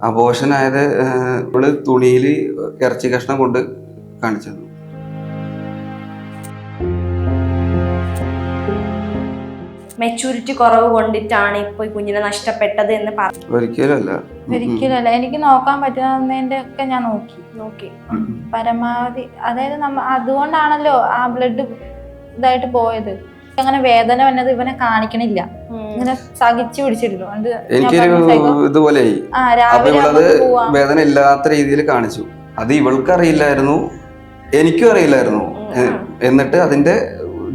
അബോഷനായത് ഇവള് തുണിയിൽ ഇറച്ചി കഷ്ണം കൊണ്ട് കാണിച്ചത്. മെച്ചൂരിറ്റി കുറവ് കൊണ്ടിട്ടാണ് ഇപ്പൊ ഈ കുഞ്ഞിനെ നഷ്ടപ്പെട്ടത് എന്ന് പറഞ്ഞു. ഒരിക്കലല്ല. എനിക്ക് നോക്കാൻ പറ്റുന്നതിന്റെ ഒക്കെ ഞാൻ നോക്കി പരമാവധി. അതായത് അതുകൊണ്ടാണല്ലോ ആ ബ്ലഡ് ഇതായിട്ട് പോയത്. അങ്ങനെ വേദന വന്നത് ഇവനെ കാണിക്കണില്ല, ഇങ്ങനെ സഹിച്ചു പിടിച്ചിരുന്നു. ഇതുപോലെ വേദന ഇല്ലാത്ത രീതിയിൽ കാണിച്ചു. അത് ഇവൾക്ക് അറിയില്ലായിരുന്നു, എനിക്കും അറിയില്ലായിരുന്നു. എന്നിട്ട് അതിന്റെ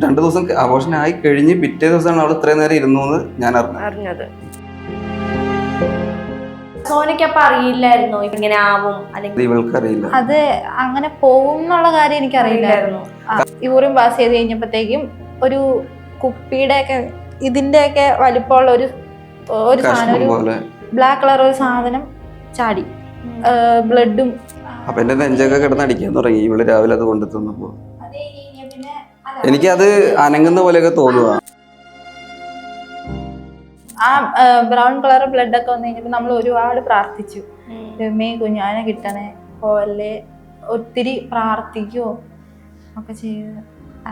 2 ദിവസം അബോർഷൻ ആയി കഴിഞ്ഞ് പിറ്റേ ദിവസമാണ് അവൾ ഇത്രയും നേരം ഇരുന്നു എന്ന് ഞാൻ അറിഞ്ഞത്. സോനയ്ക്കപ്പ അറിയില്ലായിരുന്നു ഇങ്ങനെ ആവും, അല്ലെങ്കിൽ ഇവൾക്ക് അറിയില്ല അത് അങ്ങനെ പോകും എന്നുള്ള കാര്യം എനിക്ക് അറിയില്ലായിരുന്നു. യൂറിൻ പാസ് ചെയ്ത് കഴിഞ്ഞപ്പോഴത്തേക്കും ഒരു കുപ്പിയുടെ ഒക്കെ ഇതിന്റെ ഒക്കെ വലിപ്പമുള്ള ഒരു സാധനം, ഒരു ബ്ലാക്ക് കളർ ഒരു സാധനം ചാടി ബ്ലഡും. അപ്പൊ എന്റെ നെഞ്ചൊക്കെ കിടന്നടിക്കാൻ തുടങ്ങി ഇവള് രാവിലെ അത് കൊണ്ടു തന്നപ്പോ. എനിക്കത് അനങ്ങുന്ന പോലെയൊക്കെ തോന്നുക. ആ ബ്രൗൺ കളർ ബ്ലഡ് ഒക്കെ വന്നു കഴിഞ്ഞപ്പോ നമ്മൾ ഒരുപാട് പ്രാർത്ഥിച്ചു, കുഞ്ഞാനെ കിട്ടണേ പോവല്ലേ, ഒത്തിരി പ്രാർത്ഥിക്കുവോ ഒക്കെ ചെയ്ത്.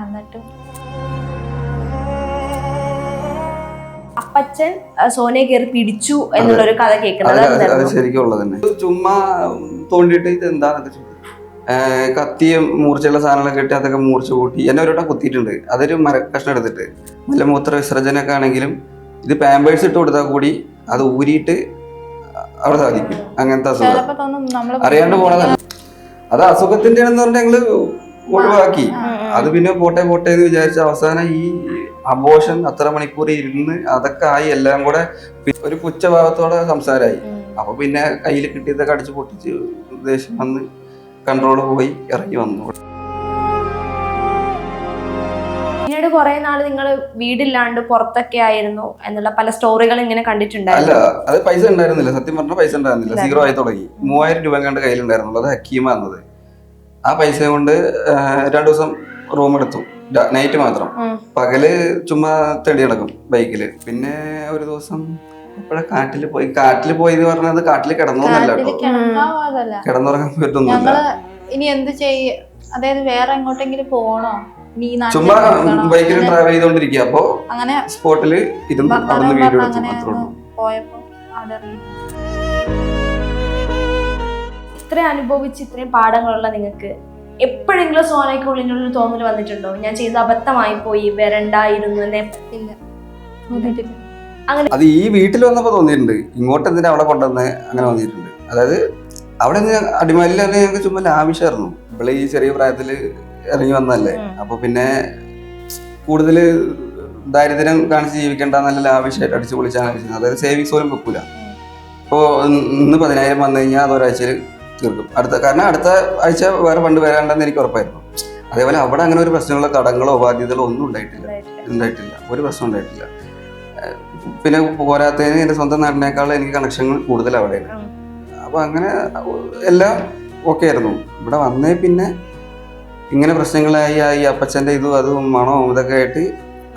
എന്നിട്ട് അപ്പച്ചൻ സോനയെ കയറി പിടിച്ചു എന്നുള്ളൊരു കഥ കേൾക്കുന്നത് ശരിക്കും ഉള്ളത് തന്നെ. ചുമ്മാ തോണ്ടിട്ട് ഇത് എന്താന്നൊക്കെ കത്തിയും മൂർച്ചയുള്ള സാധനങ്ങളൊക്കെ ഇട്ട് അതൊക്കെ മൂർച്ച കൂട്ടി എന്നെ ഒരോട്ടം കുത്തിയിട്ടുണ്ട്. അതൊരു മരക്കഷ്ണം എടുത്തിട്ട് മലമൂത്ര വിസർജനൊക്കെ ആണെങ്കിലും ഇത് പാമ്പേഴ്സ് ഇട്ട് കൊടുത്താൽ കൂടി അത് ഊരിയിട്ട് അവിടെ സാധിക്കും. അങ്ങനത്തെ അസുഖം അറിയാണ്ട് പോണതല്ല, അത് അസുഖത്തിന്റെ ആണെന്ന് പറഞ്ഞാൽ ഞങ്ങള് ഒഴിവാക്കി. അത് പിന്നെ പോട്ടെ എന്ന് വിചാരിച്ച അവസാനം ഈ അബോർഷൻ അത്ര മണിക്കൂർ ഇരുന്ന് അതൊക്കെ ആയി എല്ലാം കൂടെ ഒരു പുച്ഛഭാവത്തോടെ സംസാരമായി. അപ്പൊ പിന്നെ കയ്യിൽ കിട്ടിയതൊക്കെ അടിച്ച് പൊട്ടിച്ച് ദേഷ്യം വന്ന് കൺട്രോള് പോയി ഇറങ്ങി വന്നു. പിന്നീട് കുറെ നാള് നിങ്ങൾ വീടില്ലാണ്ട് പുറത്തൊക്കെ ആയിരുന്നു എന്നുള്ള പല സ്റ്റോറികൾ ഇങ്ങനെ കണ്ടിട്ടുണ്ടായിരുന്നു. അല്ല, അത് പൈസ ഉണ്ടായിരുന്നില്ല, സത്യം പറഞ്ഞ പൈസ ഉണ്ടായിരുന്നില്ല. 0 ആയി തുടങ്ങി. 3000 രൂപ കണ്ട് കയ്യിലുണ്ടായിരുന്നുള്ളൂ. അത് ഹക്കീമ വന്നത്. ആ പൈസ കൊണ്ട് 2 ദിവസം റൂം എടുത്തു, നൈറ്റ് മാത്രം. പകല് ചുമ്മാ തെടി നടക്കും ബൈക്കില്. പിന്നെ ഒരു ദിവസം എപ്പോഴാ കാട്ടിൽ പോയി എന്ന് പറഞ്ഞത് കാട്ടിൽ കിടന്നോന്നല്ല കേട്ടോ, കിടന്നുറങ്ങാൻ പറ്റുന്നില്ല. ഇനി എന്ത് ചെയ്യ, അതായത് വേറെ എങ്ങോട്ടെങ്കിലും പോണോ, ചുമ്മാ ബൈക്കിൽ ട്രാവൽ ചെയ്തോണ്ടിരിക്കുക. അപ്പൊ അങ്ങനെ സ്പോട്ടില് ഇരുന്ന് അവിടുന്ന് വീഡിയോ എടുത്തു മാത്രമേ ഉള്ളൂ. പോയപ്പോ ഇത്രയും അനുഭവിച്ച് ഇത്രയും പാഠങ്ങളുള്ള നിങ്ങൾക്ക് എപ്പോഴെങ്കിലും സോനയ്ക്കുള്ളിനുള്ളിൽ തോന്നൽ വന്നിട്ടുണ്ടോ, ഞാൻ ചെയ്ത അബദ്ധമായി പോയി, വരണ്ടായിരുന്നു? അങ്ങനെ അത് ഈ വീട്ടിൽ വന്നപ്പോ തോന്നിയിട്ടുണ്ട്. ഇങ്ങോട്ട് എന്തിനാ അവിടെ കൊണ്ടുവന്ന് അങ്ങനെ തോന്നിയിട്ടുണ്ട്. അതായത് അവിടെ അടിമാലിയിൽ തന്നെ ഞങ്ങൾക്ക് ചുമ്മാ ലാവിഷായിരുന്നു. ഇവിടെ ഈ ചെറിയ പ്രായത്തില് ഇറങ്ങി വന്നതല്ലേ. അപ്പൊ പിന്നെ കൂടുതൽ ദാരിദ്ര്യം കാണിച്ച് ജീവിക്കേണ്ട, നല്ല ലാവിഷായിട്ട് അടിച്ചു പൊളിച്ചാണ് കഴിച്ചത്. അതായത് സേവിങ്സ് പോലും വെക്കൂല. ഇപ്പോൾ ഇന്ന് 10,000 വന്നു കഴിഞ്ഞാൽ അത് ഒരാഴ്ചയിൽ തീർക്കും. കാരണം അടുത്ത ആഴ്ച വേറെ ഫണ്ട് വരാണ്ടെന്ന് എനിക്ക് ഉറപ്പായിരുന്നു. അതേപോലെ അവിടെ അങ്ങനെ ഒരു പ്രശ്നങ്ങളോ കടങ്ങളോ ബാധ്യതകളോ ഒന്നും ഉണ്ടായിട്ടില്ല. ഒരു പ്രശ്നം ഉണ്ടായിട്ടില്ല. പിന്നെ പോരാത്തതിന് എൻ്റെ സ്വന്തം നാടിനേക്കാളും എനിക്ക് കണക്ഷനുകൾ കൂടുതൽ അവിടെയാണ്. അപ്പൊ അങ്ങനെ എല്ലാം ഓക്കെ ആയിരുന്നു. ഇവിടെ വന്നേ പിന്നെ ഇങ്ങനെ പ്രശ്നങ്ങളായി ഈ അപ്പച്ചൻ്റെ ഇതും അതും മണവും ഇതൊക്കെ ആയിട്ട്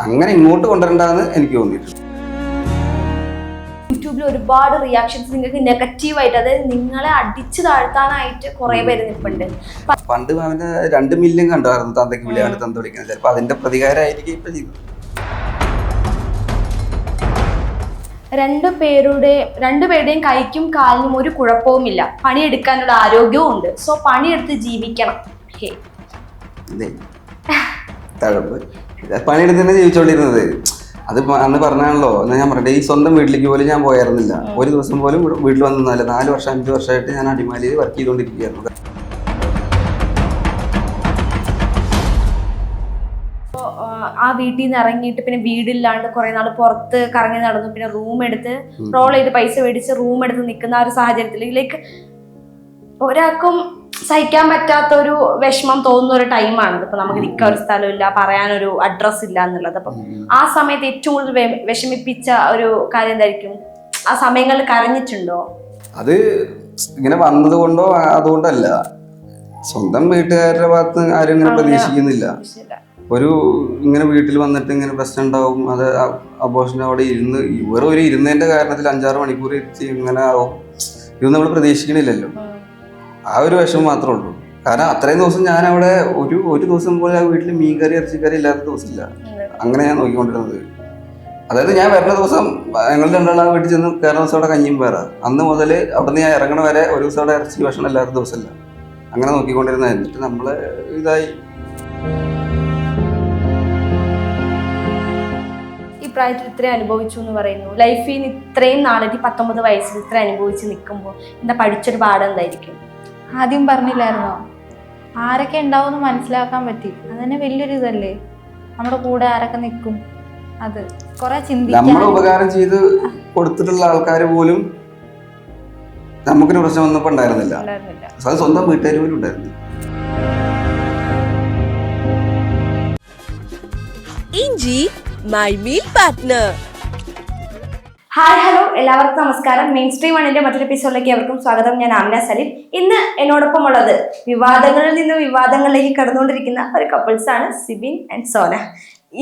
അങ്ങനെ ഇങ്ങോട്ട് കൊണ്ടുവരണ്ടെന്ന് എനിക്ക് തോന്നിയിട്ടുണ്ട്. യൂട്യൂബിൽ ഒരുപാട് റിയാക്ഷൻസ് നിങ്ങൾക്ക് നെഗറ്റീവായിട്ട്, അതായത് നിങ്ങളെ അടിച്ചു താഴ്ത്താനായിട്ട് കുറെ പേര് നിൽപ്പുണ്ട്. പണ്ട് അവന്റെ 2 മില്യൺ കണ്ടായിരുന്നു തന്തയ്ക്ക് വിളി, അവന്റെ തന്ത വിളിക്കുന്നത്. ചിലപ്പോൾ അതിന്റെ പ്രതികാരമായിരിക്കും ഇപ്പൊ ചെയ്തത്. രണ്ടുപേരുടെയും കൈക്കും കാലിനും ഒരു കുഴപ്പവുമില്ല, പണിയെടുക്കാനുള്ള ആരോഗ്യവും ഉണ്ട്. സോ പണിയെടുത്ത് ജീവിക്കണം. പണിയെടുത്ത് തന്നെ ജീവിച്ചോണ്ടിരുന്നത്. അത് അന്ന് പറഞ്ഞാണല്ലോ. എന്നാൽ ഞാൻ പറയട്ടെ, ഈ സ്വന്തം വീട്ടിലേക്ക് പോലും ഞാൻ പോയായിരുന്നില്ല. ഒരു ദിവസം പോലും വീട്ടിൽ വന്നിരുന്നില്ല. 4 വർഷം 5 വർഷമായിട്ട് ഞാൻ അടിമാലിയിൽ വർക്ക് ചെയ്തുകൊണ്ടിരിക്കുകയായിരുന്നു. ആ വീട്ടിൽ നിന്ന് ഇറങ്ങിയിട്ട് പിന്നെ വീടില്ലാണ്ട് കുറെ നാൾ പുറത്ത് കറങ്ങി നടന്നു. പിന്നെ റൂം എടുത്ത് റോൾ ചെയ്ത് പൈസ മേടിച്ച് റൂം എടുത്ത് നിൽക്കുന്ന ആ ഒരു സാഹചര്യത്തിലേക്ക് ഒരാൾക്കും സഹിക്കാൻ പറ്റാത്തൊരു വിഷമം തോന്നുന്ന ഒരു ടൈമാണ്. ഇപ്പൊ നമുക്ക് നിൽക്കാൻ ഒരു സ്ഥലമില്ല, പറയാനൊരു അഡ്രസ് ഇല്ല എന്നുള്ളത്. അപ്പം ആ സമയത്ത് ഏറ്റവും കൂടുതൽ വിഷമിപ്പിച്ച ഒരു കാര്യം എന്തായിരിക്കും? ആ സമയങ്ങളിൽ കരഞ്ഞിട്ടുണ്ടോ? അത് ഇങ്ങനെ വന്നത് കൊണ്ടോ അതുകൊണ്ടല്ല, സ്വന്തം വീട്ടുകാരുടെ ഭാഗത്ത് ആരും ഇങ്ങനെ പ്രതീക്ഷിക്കുന്നില്ല. ഒരു ഇങ്ങനെ വീട്ടിൽ വന്നിട്ട് ഇങ്ങനെ പ്രശ്നം ഉണ്ടാവും, അത് അബോർഷൻ അവിടെ ഇരുന്ന് ഇവർ ഒരു ഇരുന്നതിന്റെ കാരണത്തിൽ 5-6 മണിക്കൂർ ഇങ്ങനെ ആവും. ഇതൊന്നും നമ്മൾ പ്രതീക്ഷിക്കണില്ലല്ലോ. ആ ഒരു വിഷമം മാത്രമേ ഉള്ളൂ. കാരണം അത്രയും ദിവസം ഞാൻ അവിടെ ഒരു ദിവസം പോലെ ആ വീട്ടിൽ മീൻകറി ഇറച്ചിക്കറി ഇല്ലാത്ത ദിവസമില്ല. അങ്ങനെ ഞാൻ നോക്കിക്കൊണ്ടിരുന്നത്. അതായത് ഞാൻ വരുന്ന ദിവസം ഞങ്ങൾ രണ്ടാളും ആ വീട്ടിൽ ചെന്ന് കയറുന്ന ദിവസം അവിടെ കഞ്ഞിയും പേറ. അന്ന് മുതൽ അവിടെ നിന്ന് ഞാൻ ഇറങ്ങണ വരെ ഒരു ദിവസം അവിടെ ഇറച്ചി ഭക്ഷണം ഇല്ലാത്ത ദിവസമില്ല. അങ്ങനെ നോക്കിക്കൊണ്ടിരുന്നത്. എന്നിട്ട് നമ്മള് ഇതായി. ഈ പ്രായത്തിൽ ഇത്രയും അനുഭവിച്ചു എന്ന് പറയുന്നു. ലൈഫിൽ നിന്ന് ഇത്രയും നാളായിട്ട് 19 വയസ്സിൽ ഇത്ര അനുഭവിച്ച് നിൽക്കുമ്പോൾ എന്താ പഠിച്ചൊരു പാഠം എന്തായിരിക്കും? ആദ്യം പറഞ്ഞില്ലായിരുന്നോ ആരൊക്കെ ഉണ്ടാവും മനസ്സിലാക്കാൻ പറ്റി. അതന്നെ വലിയൊരു ഇതല്ലേ, നമ്മുടെ കൂടെ ആരൊക്കെ നിൽക്കും. അത് കുറെ നമ്മളെ ഉപകാരം ചെയ്ത് കൊടുത്തിട്ടുള്ള ആൾക്കാർ പോലും നമുക്കൊരു പ്രശ്നം വന്നപ്പോ ഉണ്ടായിരുന്നില്ല. അത് സ്വന്തം വീട്ടുകാർ പോലും ഉണ്ടായിരുന്നില്ല. ഇഞ്ചി my meal partner. Hi hello, എല്ലാവർക്കും നമസ്കാരം. മെയിൻ സ്ട്രീം വണ്ണിന്റെ മറ്റൊരു എപ്പിസോഡിലേക്ക് അവർക്കും സ്വാഗതം. ഞാൻ ആമിന സലീം. ഇന്ന് എന്നോടൊപ്പം ഉള്ളത് വിവാദങ്ങളിൽ നിന്ന് വിവാദങ്ങളിലേക്ക് കടന്നുകൊണ്ടിരിക്കുന്ന ഒരു കപ്പിൾസ് ആണ്, സിബിൻ ആൻഡ് സോന.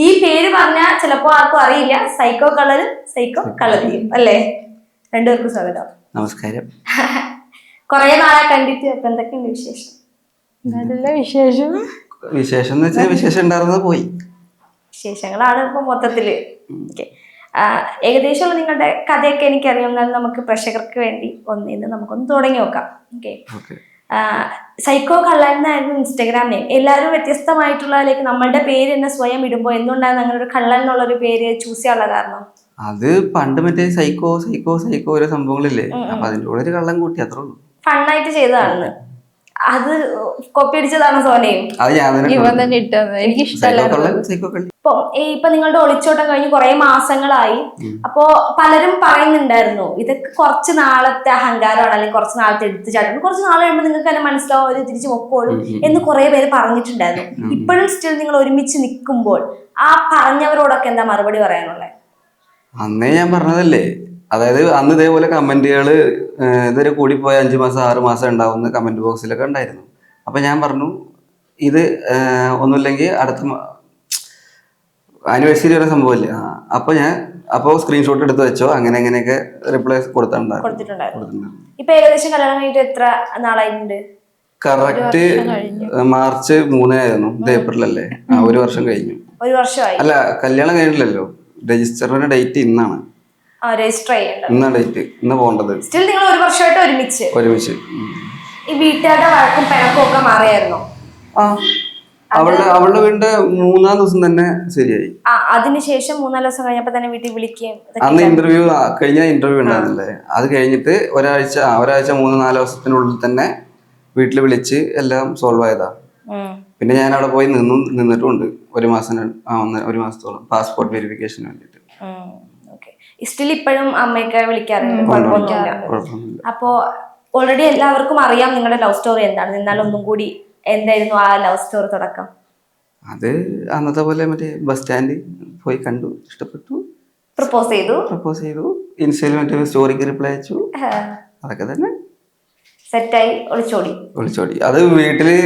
ഈ പേര് പറഞ്ഞാൽ ചിലപ്പോൾ ആർക്കും അറിയില്ല. സൈക്കോ കളറും സൈക്കോ കളറിയും അല്ലേ? രണ്ടുപേർക്കും സ്വാഗതം. നമസ്കാരം. കുറെ നാളെ കണ്ടിട്ട്. അപ്പൊ എന്തൊക്കെയുണ്ട് വിശേഷം? നല്ല വിശേഷം. വിശേഷം എന്ന് വെച്ചാൽ വിശേഷം ഉണ്ടായിരുന്നത് പോയി. വിശേഷങ്ങളാണ് ഇപ്പൊ മൊത്തത്തില്. ഓക്കെ, ഏകദേശമുള്ള നിങ്ങളുടെ കഥയൊക്കെ എനിക്കറിയാം. എന്നാലും നമുക്ക് പ്രേക്ഷകർക്ക് വേണ്ടി ഒന്നിന്ന് നമുക്കൊന്ന് തുടങ്ങി നോക്കാം. ഓക്കെ, സൈക്കോ കള്ളൻ എന്നായിരുന്നു ഇൻസ്റ്റാഗ്രാം നെയിം. എല്ലാവരും വ്യത്യസ്തമായിട്ടുള്ളതിലേക്ക് നമ്മളുടെ പേര് തന്നെ സ്വയം ഇടുമ്പോൾ എന്തുകൊണ്ടാണ് അങ്ങനെ ഒരു കള്ളൻ എന്നുള്ളൊരു പേര് ചൂസ് ചെയ്യാനുള്ള കാരണം? അത് പണ്ട് മറ്റേ സൈക്കോ സൈക്കോ സൈക്കോ ഓരോ സംഭവങ്ങളില്ലേ, അപ്പൊ അതിന്റെ കൂടെ ഒരു കള്ളം കൂട്ടി, അത്രേ ഉള്ളൂ. ഫണ്ണായിട്ട് ചെയ്തതാണ്. അത് കോപ്പി അടിച്ചതാണ് സോനയും. ഇവൻ തന്നെ ഇട്ടത്. എനിക്ക് ഇഷ്ടമല്ല. ഇപ്പൊ നിങ്ങളുടെ ഒളിച്ചോട്ടം കഴിഞ്ഞ് കുറെ മാസങ്ങളായി. അപ്പോ പലരും പറയുന്നുണ്ടായിരുന്നു ഇതൊക്കെ കുറച്ച് നാളത്തെ അഹങ്കാരമാണ്, അല്ലെങ്കിൽ കുറച്ച് നാളത്തെ എടുത്തുചാട്ടം, കുറച്ച് നാൾ കഴിയുമ്പോൾ നിങ്ങൾക്ക് തന്നെ മനസ്സിലാവും ഒരു തിരിച്ചു പൊക്കോളും എന്ന് കുറെ പേര് പറഞ്ഞിട്ടുണ്ടായിരുന്നു. ഇപ്പോഴും സ്റ്റിൽ നിങ്ങൾ ഒരുമിച്ച് നിൽക്കുമ്പോൾ ആ പറഞ്ഞവരോടൊക്കെ എന്താ മറുപടി പറയാനുള്ളത്? അന്നേ ഞാൻ പറഞ്ഞതല്ലേ, അതായത് അന്ന് ഇതേപോലെ കമന്റുകള് ഇതൊരു കൂടിപ്പോയ 5 മാസം 6 മാസം ഉണ്ടാവുന്ന കമന്റ് ബോക്സിലൊക്കെ ഉണ്ടായിരുന്നു. അപ്പൊ ഞാൻ പറഞ്ഞു ഇത് ഒന്നുമില്ലെങ്കിൽ അടുത്ത ആനിവേഴ്സറി വരെ സംഭവമില്ലേ, അപ്പൊ സ്ക്രീൻഷോട്ട് എടുത്ത് വെച്ചോ, അങ്ങനെയൊക്കെ റിപ്ലൈ കൊടുത്തിട്ടുണ്ടായിരുന്നു. ഇപ്പൊ ഏകദേശം കല്യാണം കഴിഞ്ഞിട്ട് എത്ര നാളായിട്ടുണ്ട്? കറക്റ്റ് മാർച്ച് 3 ആയിരുന്നു. ഇത് ഏപ്രിലല്ലേ? 1 വർഷം കഴിഞ്ഞു. 1 വർഷമായി. അല്ല, കല്യാണം കഴിഞ്ഞില്ലല്ലോ. രജിസ്റ്ററിന്റെ ഡേറ്റ് ഇന്നാണ്. ഇന്നാണ് ഡേറ്റ്. ഇന്ന് പോകേണ്ടത്. സ്റ്റിൽ നിങ്ങൾ 1 വർഷമായിട്ട് ഒരുമിച്ച്. ഈ വീട്ടുകാരുടെ വഴക്കും പിണക്കും ഒക്കെ മാറിയായിരുന്നോ? അവളുടെ വീടിന്റെ 3-ാം ദിവസം തന്നെ ശരിയായി. അതിനുശേഷം 3-4 ദിവസം കഴിഞ്ഞപ്പോ തന്നെ വീട്ടിൽ വിളിക്കുകയും അന്ന് കഴിഞ്ഞ ഇന്റർവ്യൂ ഉണ്ടായിരുന്നില്ലേ, അത് കഴിഞ്ഞിട്ട് ഒരാഴ്ച 3-4 ദിവസത്തിനുള്ളിൽ തന്നെ വീട്ടിൽ വിളിച്ച് എല്ലാം സോൾവ് ആയതാ. പിന്നെ ഞാൻ അവിടെ പോയി നിന്നിട്ടുണ്ട് 1 മാസത്തോളം പാസ്പോർട്ട് വെരിഫിക്കേഷന് വേണ്ടിട്ട്. സ്റ്റിൽ ഇപ്പോഴും അമ്മയൊക്കെ വിളിക്കാറുണ്ട്, കുഴപ്പമൊന്നുമില്ല. അപ്പോ ഓൾറെഡി എല്ലാവർക്കും അറിയാം നിങ്ങളുടെ ലവ് സ്റ്റോറി എന്താണ്. എന്നാലും ഒന്നും കൂടി എന്തായിരുന്നു ആ ലവ് സ്റ്റോറി തുടക്കം? അത് അന്നത്തെ പോലെ മറ്റേ ബസ് സ്റ്റാൻഡ് പോയി കണ്ടു, ഇഷ്ടപ്പെട്ടു, പ്രപ്പോസ് ചെയ്തു. ഇൻസ്റ്റയിൽ മറ്റേ സ്റ്റോറിക്ക് റിപ്ലൈ അയച്ചു. അതൊക്കെ തന്നെ സെറ്റായി ഒളിച്ചോടി. അത് വീട്ടില്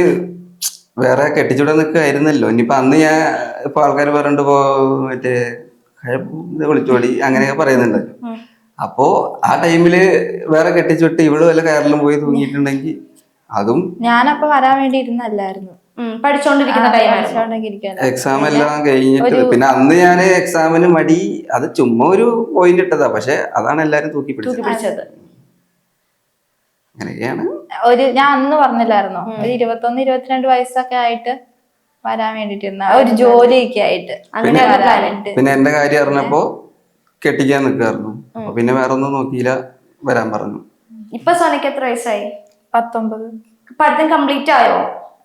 വേറെ കെട്ടിച്ചൂടെ നിൽക്കായിരുന്നല്ലോ. ഇനിയിപ്പൊ അന്ന് ഞാൻ ഇപ്പൊ ആൾക്കാർ പറഞ്ഞിട്ട് മറ്റേ ഒളിച്ചോടി അങ്ങനെയൊക്കെ പറയുന്നുണ്ടല്ലോ. അപ്പോ ആ ടൈമില് വേറെ കെട്ടിച്ചുവിട്ട് ഇവിടെ വല്ല കയറിലും പോയി തൂങ്ങിയിട്ടുണ്ടെങ്കിൽ അതും. ഞാനപ്പൊ വരാൻ വേണ്ടി ഇരുന്നല്ലായിരുന്നു, പഠിച്ചോണ്ടിരിക്കുന്ന എക്സാം എല്ലാം കഴിഞ്ഞിട്ട്. പിന്നെ അന്ന് ഞാൻ എക്സാമിന് മടി, അത് ചുമ്മാ ഒരു പോയിന്റ് ഇട്ടതാ. പക്ഷെ അതാണ് എല്ലാരും തൂക്കി പിടിച്ചത്. അങ്ങനെയൊക്കെയാണ്. ഞാൻ അന്ന് പറഞ്ഞില്ലായിരുന്നോ, ഒരു 21-22 വയസ്സൊക്കെ ആയിട്ട് വരാൻ വേണ്ടിട്ടിരുന്ന ഒരു ജോലിയൊക്കെ ആയിട്ട്. പിന്നെ എന്റെ കാര്യം അറിഞ്ഞപ്പോ കെട്ടിക്കാൻ നിൽക്കായിരുന്നു. അപ്പൊ പിന്നെ വേറെ ഒന്നും നോക്കിയില്ല, വരാൻ പറഞ്ഞു. ഇപ്പൊ സോനയ്ക്ക് എത്ര വയസ്സായി? 19. പഠിത്തം കംപ്ലീറ്റ് ആയോ?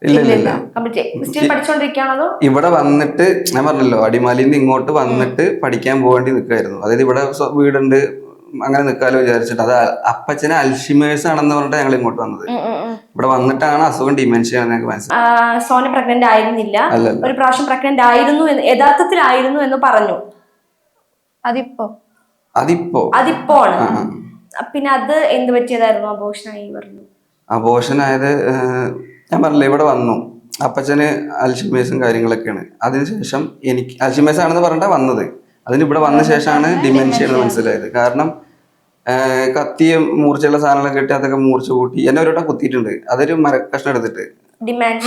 ഇല്ല. പഠിച്ചോണ്ടിരിക്കുകയാണോ? ഇവിടെ വന്നിട്ട് ഞാൻ പറഞ്ഞല്ലോ, അടിമാലിന്ന് ഇങ്ങോട്ട് വന്നിട്ട് പഠിക്കാൻ പോകേണ്ടി നിൽക്കായിരുന്നു. അതായത് ഇവിടെ വീടുണ്ട്, അങ്ങനെ നിൽക്കാലോ വിചാരിച്ചിട്ട്. അത് അപ്പച്ചന് അൽഷിമേഴ്സ് ആണെന്ന് പറഞ്ഞിട്ട് ഞങ്ങൾ ഇങ്ങോട്ട് വന്നത്. ഇവിടെ വന്നിട്ടാണ് അസുഖം ഡിമെൻഷ്യ ആണെന്ന് ഞങ്ങൾക്ക് മനസ്സിലായി. സോന പ്രഗ്നന്റ് ആയിരുന്നില്ല, ഒരു പ്രാവശ്യം പ്രഗ്നന്റ് ആയിരുന്നു, യഥാർത്ഥത്തിലായിരുന്നു എന്ന് പറഞ്ഞു. അതിപ്പോ പിന്നെ അത് എന്ത് പറ്റിയതായിരുന്നു? അബോർഷനായി പറഞ്ഞു. അബോർഷനായത് ഞാൻ പറഞ്ഞില്ലേ, ഇവിടെ വന്നു. അപ്പച്ചന് അൽഷിമേഴ്സും കാര്യങ്ങളൊക്കെയാണ്. അതിനുശേഷം എനിക്ക് അൽഷിമേഴ്സ് ആണെന്ന് പറഞ്ഞിട്ടാ വന്നത്. അതിന് ഇവിടെ വന്ന ശേഷമാണ് ഡിമെൻഷ്യ എന്ന് മനസ്സിലായത്. കാരണം കത്തിയും മൂർച്ചയുള്ള സാധനങ്ങളൊക്കെ ഇട്ട് അതൊക്കെ മൂർച്ച കൂട്ടി എന്നെ ഒരു വട്ടം കുത്തിയിട്ടുണ്ട്. അതൊരു മരക്കഷ്ണം എടുത്തിട്ട്.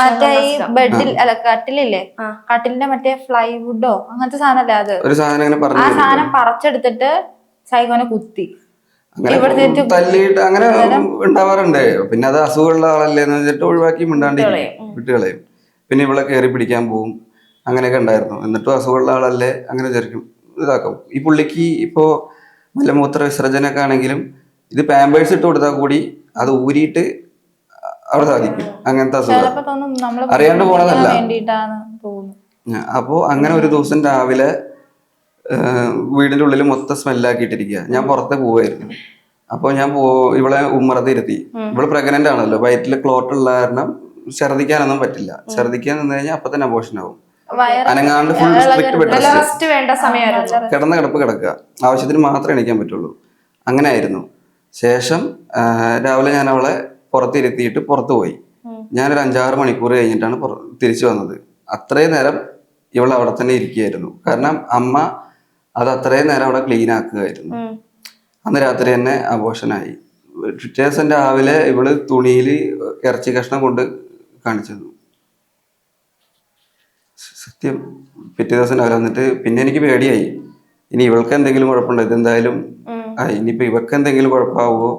മറ്റേ ഈ ബെഡിൽ അല്ല കട്ടിലില്ലേ, കട്ടിലിന്റെ മറ്റേ ഫ്ലൈവുഡോ അങ്ങനത്തെ സാധനല്ലേ അത്, ഒരു സാധനം ഇങ്ങനെ ആ പറഞ്ഞു സാധനം പറിച്ചെടുത്തിട്ട് സൈക്കോനെ കുത്തി. അങ്ങനെ തല്ലിയിട്ട് അങ്ങനെ ഉണ്ടാവാറുണ്ട്. പിന്നെ അത് അസുഖമുള്ള ആളല്ലേ എന്ന് വെച്ചിട്ട് ഒഴിവാക്കി മിണ്ടാണ്ടിരിക്കും, വിട്ടുകളയും. പിന്നെ ഇവളെ കയറി പിടിക്കാൻ പോവും, അങ്ങനെയൊക്കെ ഉണ്ടായിരുന്നു. എന്നിട്ടും അസുഖമുള്ള ആളല്ലേ അങ്ങനെ വിചാരിക്കും, ഇതാക്കും. ഈ പുള്ളിക്ക് ഇപ്പോ മലമൂത്ര വിസർജനൊക്കെ ആണെങ്കിലും ഇത് പാമ്പേഴ്സ് ഇട്ട് കൊടുത്താൽ കൂടി അത് ഊരിയിട്ട് അവിടെ സാധിക്കും. അങ്ങനത്തെ അസുഖം അറിയാണ്ട് പോണതല്ല. അപ്പോ അങ്ങനെ ഒരു ദിവസം രാവിലെ വീടിന്റെ ഉള്ളിൽ മൊത്തം സ്മെല്ലാക്കിയിട്ടിരിക്കുക. ഞാൻ പുറത്തെ പോവായിരുന്നു. അപ്പോൾ ഞാൻ ഇവളെ ഉമ്മറത്ത് ഇരുത്തി. ഇവള് പ്രഗ്നന്റ് ആണല്ലോ, വയറ്റിൽ ക്ലോട്ട് ഉള്ള കാരണം ഛർദിക്കാനൊന്നും പറ്റില്ല. ഛർദിക്കാൻ നിന്ന് കഴിഞ്ഞാൽ അപ്പൊ തന്നെ അബോർഷൻ ആവും. അനങ്ങാണ്ട് ഫുൾ സ്ട്രിക്റ്റ് ബെഡ് റെസ്റ്റ്, കിടന്ന കിടപ്പ് കിടക്കുക, ആവശ്യത്തിന് മാത്രമേ എണീക്കാൻ പറ്റുള്ളൂ. അങ്ങനെ ആയിരുന്നു. ശേഷം രാവിലെ ഞാൻ അവളെ പുറത്തിരുത്തിയിട്ട് പുറത്തു പോയി. ഞാനൊരു 5-6 മണിക്കൂർ കഴിഞ്ഞിട്ടാണ് തിരിച്ചു വന്നത്. അത്രയും നേരം ഇവൾ അവിടെ തന്നെ ഇരിക്കുകയായിരുന്നു. കാരണം അമ്മ അത് അത്രയും നേരം അവിടെ ക്ലീൻ ആക്കുകയായിരുന്നു. അന്ന് രാത്രി തന്നെ അബോർഷനായി. പിറ്റേ ദിവസം രാവിലെ ഇവള് തുണിയിൽ ഇറച്ചി കഷ്ണം കൊണ്ട് കാണിച്ചു. സത്യം പിറ്റേ ദിവസം രാവിലെ വന്നിട്ട് പിന്നെ എനിക്ക് പേടിയായി, ഇനി ഇവൾക്ക് എന്തെങ്കിലും കുഴപ്പമുണ്ടോ, ഇതെന്തായാലും ഇനിയിപ്പോ ഇവൾക്ക് എന്തെങ്കിലും കുഴപ്പമാവുമോ,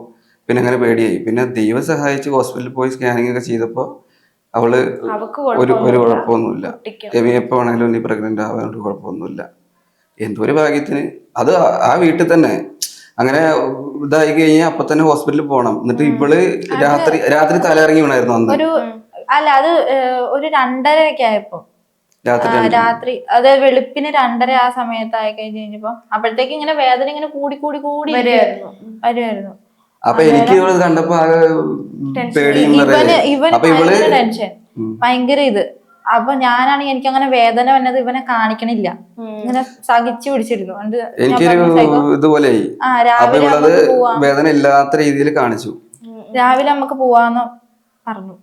പിന്നെ അങ്ങനെ പേടിയായി. പിന്നെ ദൈവം സഹായിച്ച് ഹോസ്പിറ്റലിൽ പോയി സ്കാനിങ് ഒക്കെ ചെയ്തപ്പോ അവള് ഒരു കുഴപ്പമൊന്നുമില്ല. എപ്പോ വേണമെങ്കിലും നീ പ്രഗ്നന്റ് ആവാൻ കുഴപ്പമൊന്നുമില്ല. എന്തോ ഒരു ഭാഗ്യത്തിന് അത് ആ വീട്ടിൽ തന്നെ അങ്ങനെ ഇതായി കഴിഞ്ഞാൽ അപ്പൊ തന്നെ ഹോസ്പിറ്റലിൽ പോകണം. എന്നിട്ട് ഇവള് രാത്രി തലയിറങ്ങി വീണായിരുന്നു അന്ന്. അല്ല അത് ഒരു 2:30 ആയപ്പോ രാത്രി, അതായത് വെളുപ്പിന് 2:30 ആ സമയത്തായി കഴിഞ്ഞപ്പോ അപ്പോഴത്തേക്ക് ഇങ്ങനെ വേദന ഇങ്ങനെ കൂടി കൂടി കൂടി വരുമായിരുന്നു. അപ്പൊ എനിക്ക് ഇവള് കണ്ടപ്പോ ഇവന് ടെൻഷൻ ഭയങ്കര ഇത്. അപ്പൊ ഞാനാണെങ്കിൽ എനിക്ക് അങ്ങനെ വേദന വന്നത് ഇവനെ കാണിക്കണില്ല, ഇങ്ങനെ സഹിച്ചു പിടിച്ചിരുന്നു. എനിക്കൊരു ഇതുപോലെ വേദന ഇല്ലാത്ത രീതിയിൽ കാണിച്ചു. രാവിലെ നമുക്ക് പോവാന്ന് പറഞ്ഞു.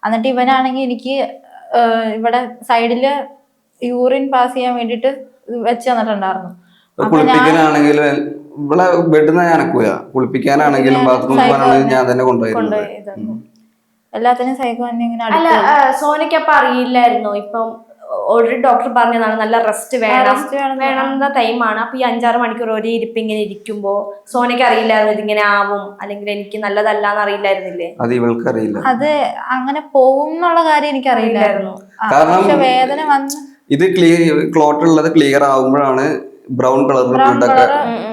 എന്നിട്ട് ഇവനാണെങ്കിൽ എനിക്ക് ഇവിടെ സൈഡില് യൂറിൻ പാസ് ചെയ്യാൻ വേണ്ടിട്ട് വെച്ച് തന്നിട്ടുണ്ടായിരുന്നു. കുളിപ്പിക്കാനാണെങ്കിലും ഇവിടെ ബെഡിൽ നിന്ന് ഞാൻ അനക്കൂല. കുളിപ്പിക്കാനാണെങ്കിലും ബാത്റൂമിൽ പോകാനാണെങ്കിലും ഞാൻ തന്നെ കൊണ്ടുപോയിരുന്നു. എല്ലാത്തിനും സൈക്കോ തന്നെ ഇങ്ങനെ. അല്ല സോനയ്ക്ക് അപ്പൊ അറിയില്ലായിരുന്നോ ഇപ്പം ഓൾറെഡി ഡോക്ടർ പറഞ്ഞതാണ് നല്ല റെസ്റ്റ് വേണമെന്ന ടൈമാണ്. അപ്പൊ ഈ 5-6 മണിക്കൂർ ഒരേ ഇരിപ്പ് ഇങ്ങനെ ഇരിക്കുമ്പോ സോനയ്ക്ക് അറിയില്ലായിരുന്നു ഇതിങ്ങനെ ആവും, അല്ലെങ്കിൽ എനിക്ക് നല്ലതല്ലാന്ന് അറിയില്ലായിരുന്നില്ലേ? അത് ഇവൾക്ക് അറിയില്ല. അത് അങ്ങനെ പോകും എന്നുള്ള കാര്യം എനിക്ക് അറിയില്ലായിരുന്നു. പക്ഷെ വേദന വന്ന് ഇത് ക്ലോട്ട് ഉള്ളത് ക്ലിയർ ആവുമ്പോഴാണ് ബ്രൗൺ കളറിൽ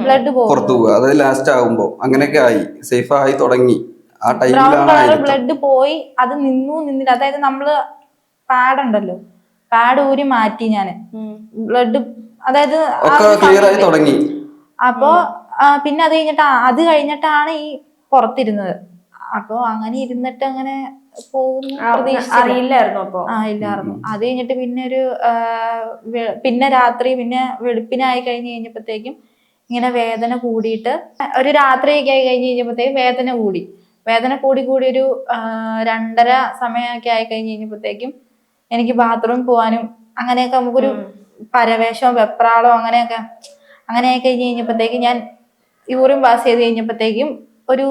ബ്ലഡ് പുറത്തു പോവുക. അത് ലാസ്റ്റ് ആകുമ്പോ അങ്ങനെയൊക്കെ ആയി, സേഫ് ആയി തുടങ്ങി. ആ ടൈമിലാണ് ബ്ലഡ് പോയി. അത് നിന്നില്ല. അതായത് നമ്മള് പാഡ് ഉണ്ടല്ലോ, പാഡ് ഊരി മാറ്റി ഞാന്. ബ്ലഡ് അതായത് ക്ലിയർ ആയി തുടങ്ങി. അപ്പൊ പിന്നെ അത് കഴിഞ്ഞിട്ടാണ് ഈ പുറത്തിരുന്നത്. അപ്പൊ അങ്ങനെ ഇരുന്നിട്ട് അങ്ങനെ അറിയില്ലായിരുന്നു. അപ്പൊ ഇല്ലായിരുന്നു. അത് കഴിഞ്ഞിട്ട് പിന്നെ രാത്രി പിന്നെ വെളുപ്പിനായി കഴിഞ്ഞപ്പോഴത്തേക്കും ഇങ്ങനെ വേദന കൂടിയിട്ട് ഒരു രാത്രിയൊക്കെ ആയി കഴിഞ്ഞപ്പോഴത്തേക്കും വേദന കൂടി ഒരു 2:30 സമയമൊക്കെ ആയി കഴിഞ്ഞപ്പോഴത്തേക്കും എനിക്ക് ബാത്റൂമിൽ പോകാനും അങ്ങനെയൊക്കെ നമുക്കൊരു പരവേശവും വെപ്രാളോ അങ്ങനെയൊക്കെ കഴിഞ്ഞപ്പോഴത്തേക്കും ഞാൻ യൂറിൻ പാസ് ചെയ്ത് കഴിഞ്ഞപ്പോഴത്തേക്കും ഒരു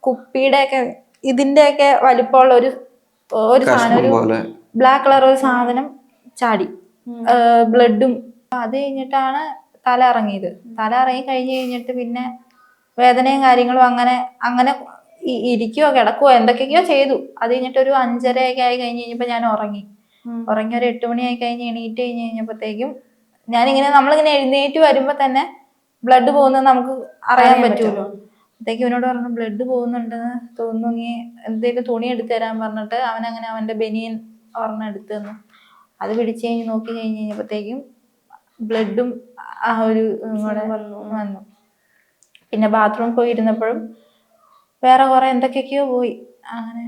കുപ്പിയുടെയൊക്കെ ഇതിന്റെയൊക്കെ വലിപ്പമുള്ള ഒരു സാധനം, ഒരു ബ്ലാക്ക് കളർ ഒരു സാധനം ചാടി, ബ്ലഡും. അത് കഴിഞ്ഞിട്ടാണ് തല ഇറങ്ങിയത്. തല ഇറങ്ങി കഴിഞ്ഞിട്ട് പിന്നെ വേദനയും കാര്യങ്ങളും അങ്ങനെ ഇരിക്കുകയോ കിടക്കുകയോ എന്തൊക്കെയോ ചെയ്തു. അത് കഴിഞ്ഞിട്ട് ഒരു 5:30 ഒക്കെ ആയി കഴിഞ്ഞപ്പോ ഞാൻ ഉറങ്ങി ഒരു 8 മണി ആയി എണീറ്റ് കഴിഞ്ഞപ്പോഴത്തേക്കും ഞാനിങ്ങനെ നമ്മളിങ്ങനെ എഴുന്നേറ്റ് വരുമ്പോ തന്നെ ബ്ലഡ് പോകുന്നത് നമുക്ക് അറിയാൻ പറ്റുമല്ലോ. അപ്പോഴത്തേക്കും ഇവനോട് പറഞ്ഞു ബ്ലഡ് പോകുന്നുണ്ടെന്ന് തോന്നുന്നു, നീ എന്തെങ്കിലും തുണി എടുത്തു തരാൻ പറഞ്ഞിട്ട് അവനങ്ങനെ അവന്റെ ബനിയൻ ഒരെണ്ണം എടുത്തു തന്നു. അത് പിടിച്ചു നോക്കി കഴിഞ്ഞപ്പോഴത്തേക്കും ബ്ലഡും ആ ഒരു വന്നു. പിന്നെ ബാത്റൂമിൽ പോയി ഇരുന്നപ്പോഴും വേറെ കുറെ എന്തൊക്കെയൊക്കെയോ പോയി. അങ്ങനെ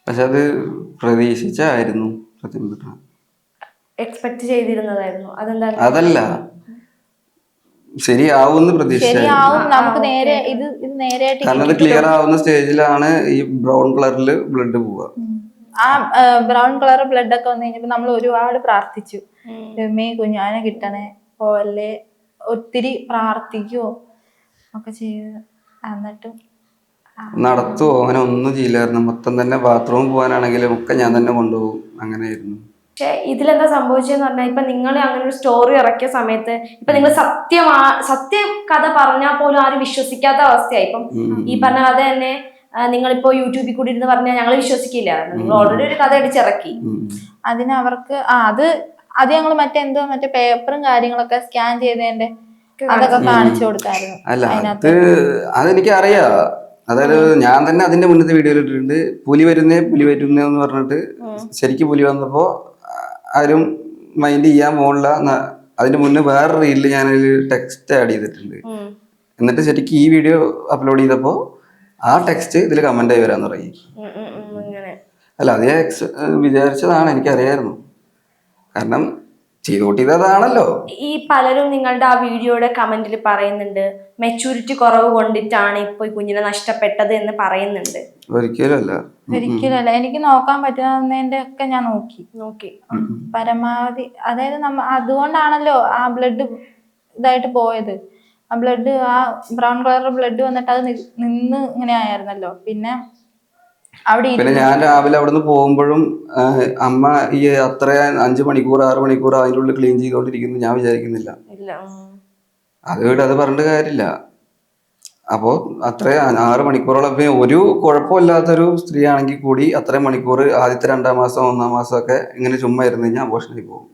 പക്ഷെ അത് പ്രതീക്ഷിച്ചായിരുന്നു, എക്സ്പെക്ട് ചെയ്തിരുന്നതായിരുന്നു. അതല്ല, ശരിയാവുമെന്ന് ശരിയാവും നമുക്ക് നേരെ ഇത് നേരെയായിട്ട്. കാരണം അത് ക്ലിയർ ആവുന്ന സ്റ്റേജിലാണ് ഈ ബ്രൗൺ കളറിൽ ബ്ലഡ് പോവുക. ആ ബ്രൗൺ കളർ ബ്ലഡ് ഒക്കെ വന്നു കഴിഞ്ഞപ്പോ നമ്മൾ ഒരുപാട് പ്രാർത്ഥിച്ചു, കുഞ്ഞാനെ കിട്ടണേ പോവല്ലേ, ഒത്തിരി പ്രാർത്ഥിക്കുവോ. ഒക്കെ ചെയ്ത് എന്നിട്ടും നടത്തുവോ അങ്ങനെ ഒന്നും ചെയ്യില്ലായിരുന്നു. മൊത്തം തന്നെ ബാത്റൂമിൽ പോകാനാണെങ്കിലും ഒക്കെ ഞാൻ തന്നെ കൊണ്ടുപോകും. അങ്ങനെയായിരുന്നു. പക്ഷെ ഇതിലെന്താ സംഭവിച്ചതെന്ന് പറഞ്ഞാൽ ഇപ്പൊ നിങ്ങൾ അങ്ങനെ ഒരു സ്റ്റോറി ഇറക്കിയ സമയത്ത് ഇപ്പൊ നിങ്ങൾ സത്യ കഥ പറഞ്ഞാൽ പോലും ആരും വിശ്വസിക്കാത്ത അവസ്ഥയായി. ഇപ്പം ഈ പറഞ്ഞ കഥ തന്നെ നിങ്ങളിപ്പോ യൂട്യൂബിൽ കൂടി ഇരുന്ന് പറഞ്ഞാൽ ഞങ്ങൾ വിശ്വസിക്കില്ല. നിങ്ങൾ ഓൾറെഡി ഒരു കഥ അടിച്ചിറക്കി. അതിന് അവർക്ക് അത് ഞങ്ങൾ മറ്റേ പേപ്പറും കാര്യങ്ങളൊക്കെ സ്കാൻ ചെയ്തതിന്റെ അതൊക്കെ കാണിച്ചു കൊടുത്തായിരുന്നു. അല്ല അതെനിക്ക് അറിയാം. അതായത് ഞാൻ തന്നെ അതിന്റെ മുന്നത്തെ വീഡിയോയിൽ ഇട്ടിട്ടുണ്ട്. പുലി വരുന്നേന്ന് പറഞ്ഞിട്ട് ശരിക്കും പുലി വന്നപ്പോ ആരും മൈൻഡ് ചെയ്യാൻ പോണില്ല. അതിന്റെ മുന്നേ വേറെ റീലിൽ ഞാനൊരു ടെക്സ്റ്റ് ആഡ് ചെയ്തിട്ടുണ്ട്. എന്നിട്ട് ശരിക്കും ഈ വീഡിയോ അപ്ലോഡ് ചെയ്തപ്പോ ആ ടെക്സ്റ്റ് ഇതിൽ കമന്റ് ആയി വരാൻ തുടങ്ങി. അല്ല അത് വിചാരിച്ചതാണ്, എനിക്കറിയായിരുന്നു. കാരണം ചെയ്തു കൂട്ടിയതാണല്ലോ. ഈ പലരും നിങ്ങളുടെ ആ വീഡിയോയുടെ കമന്റിൽ പറയുന്നുണ്ട് മെച്ചൂരിറ്റി കുറവ് കൊണ്ടിട്ടാണ് ഇപ്പൊ ഈ കുഞ്ഞിനെ നഷ്ടപ്പെട്ടത് എന്ന് പറയുന്നുണ്ട്. ഒരിക്കലല്ല. എനിക്ക് നോക്കാൻ പറ്റുന്നതിന്റെ ഒക്കെ ഞാൻ നോക്കി പരമാവധി. അതായത് അതുകൊണ്ടാണല്ലോ ആ ബ്ലഡ് ഇതായിട്ട് പോയത്. ആ ബ്ലഡ്, ആ ബ്രൗൺ കളർ ബ്ലഡ് വന്നിട്ട് അത് നിന്ന് ഇങ്ങനെ ആയിരുന്നല്ലോ. പിന്നെ ഞാൻ രാവിലെ അവിടുന്ന് പോകുമ്പോഴും അമ്മ ഈ അത്ര 5 മണിക്കൂർ 6 മണിക്കൂർ അതിൻ്റെ ഉള്ളിൽ ക്ലീൻ ചെയ്തോണ്ടിരിക്കുന്നു ഞാൻ വിചാരിക്കുന്നില്ല. അത് പറഞ്ഞിട്ട് കാര്യമില്ല. അപ്പോ അത്ര 6 മണിക്കൂറോളം ഒരു കുഴപ്പമില്ലാത്തൊരു സ്ത്രീ ആണെങ്കിൽ കൂടി അത്രയും മണിക്കൂർ ആദ്യത്തെ 2-ാം മാസം 1-ാം മാസം ഒക്കെ ഇങ്ങനെ ചുമ്മാ ഇരുന്ന് കഴിഞ്ഞാൽ അബോർഷനായി പോകും.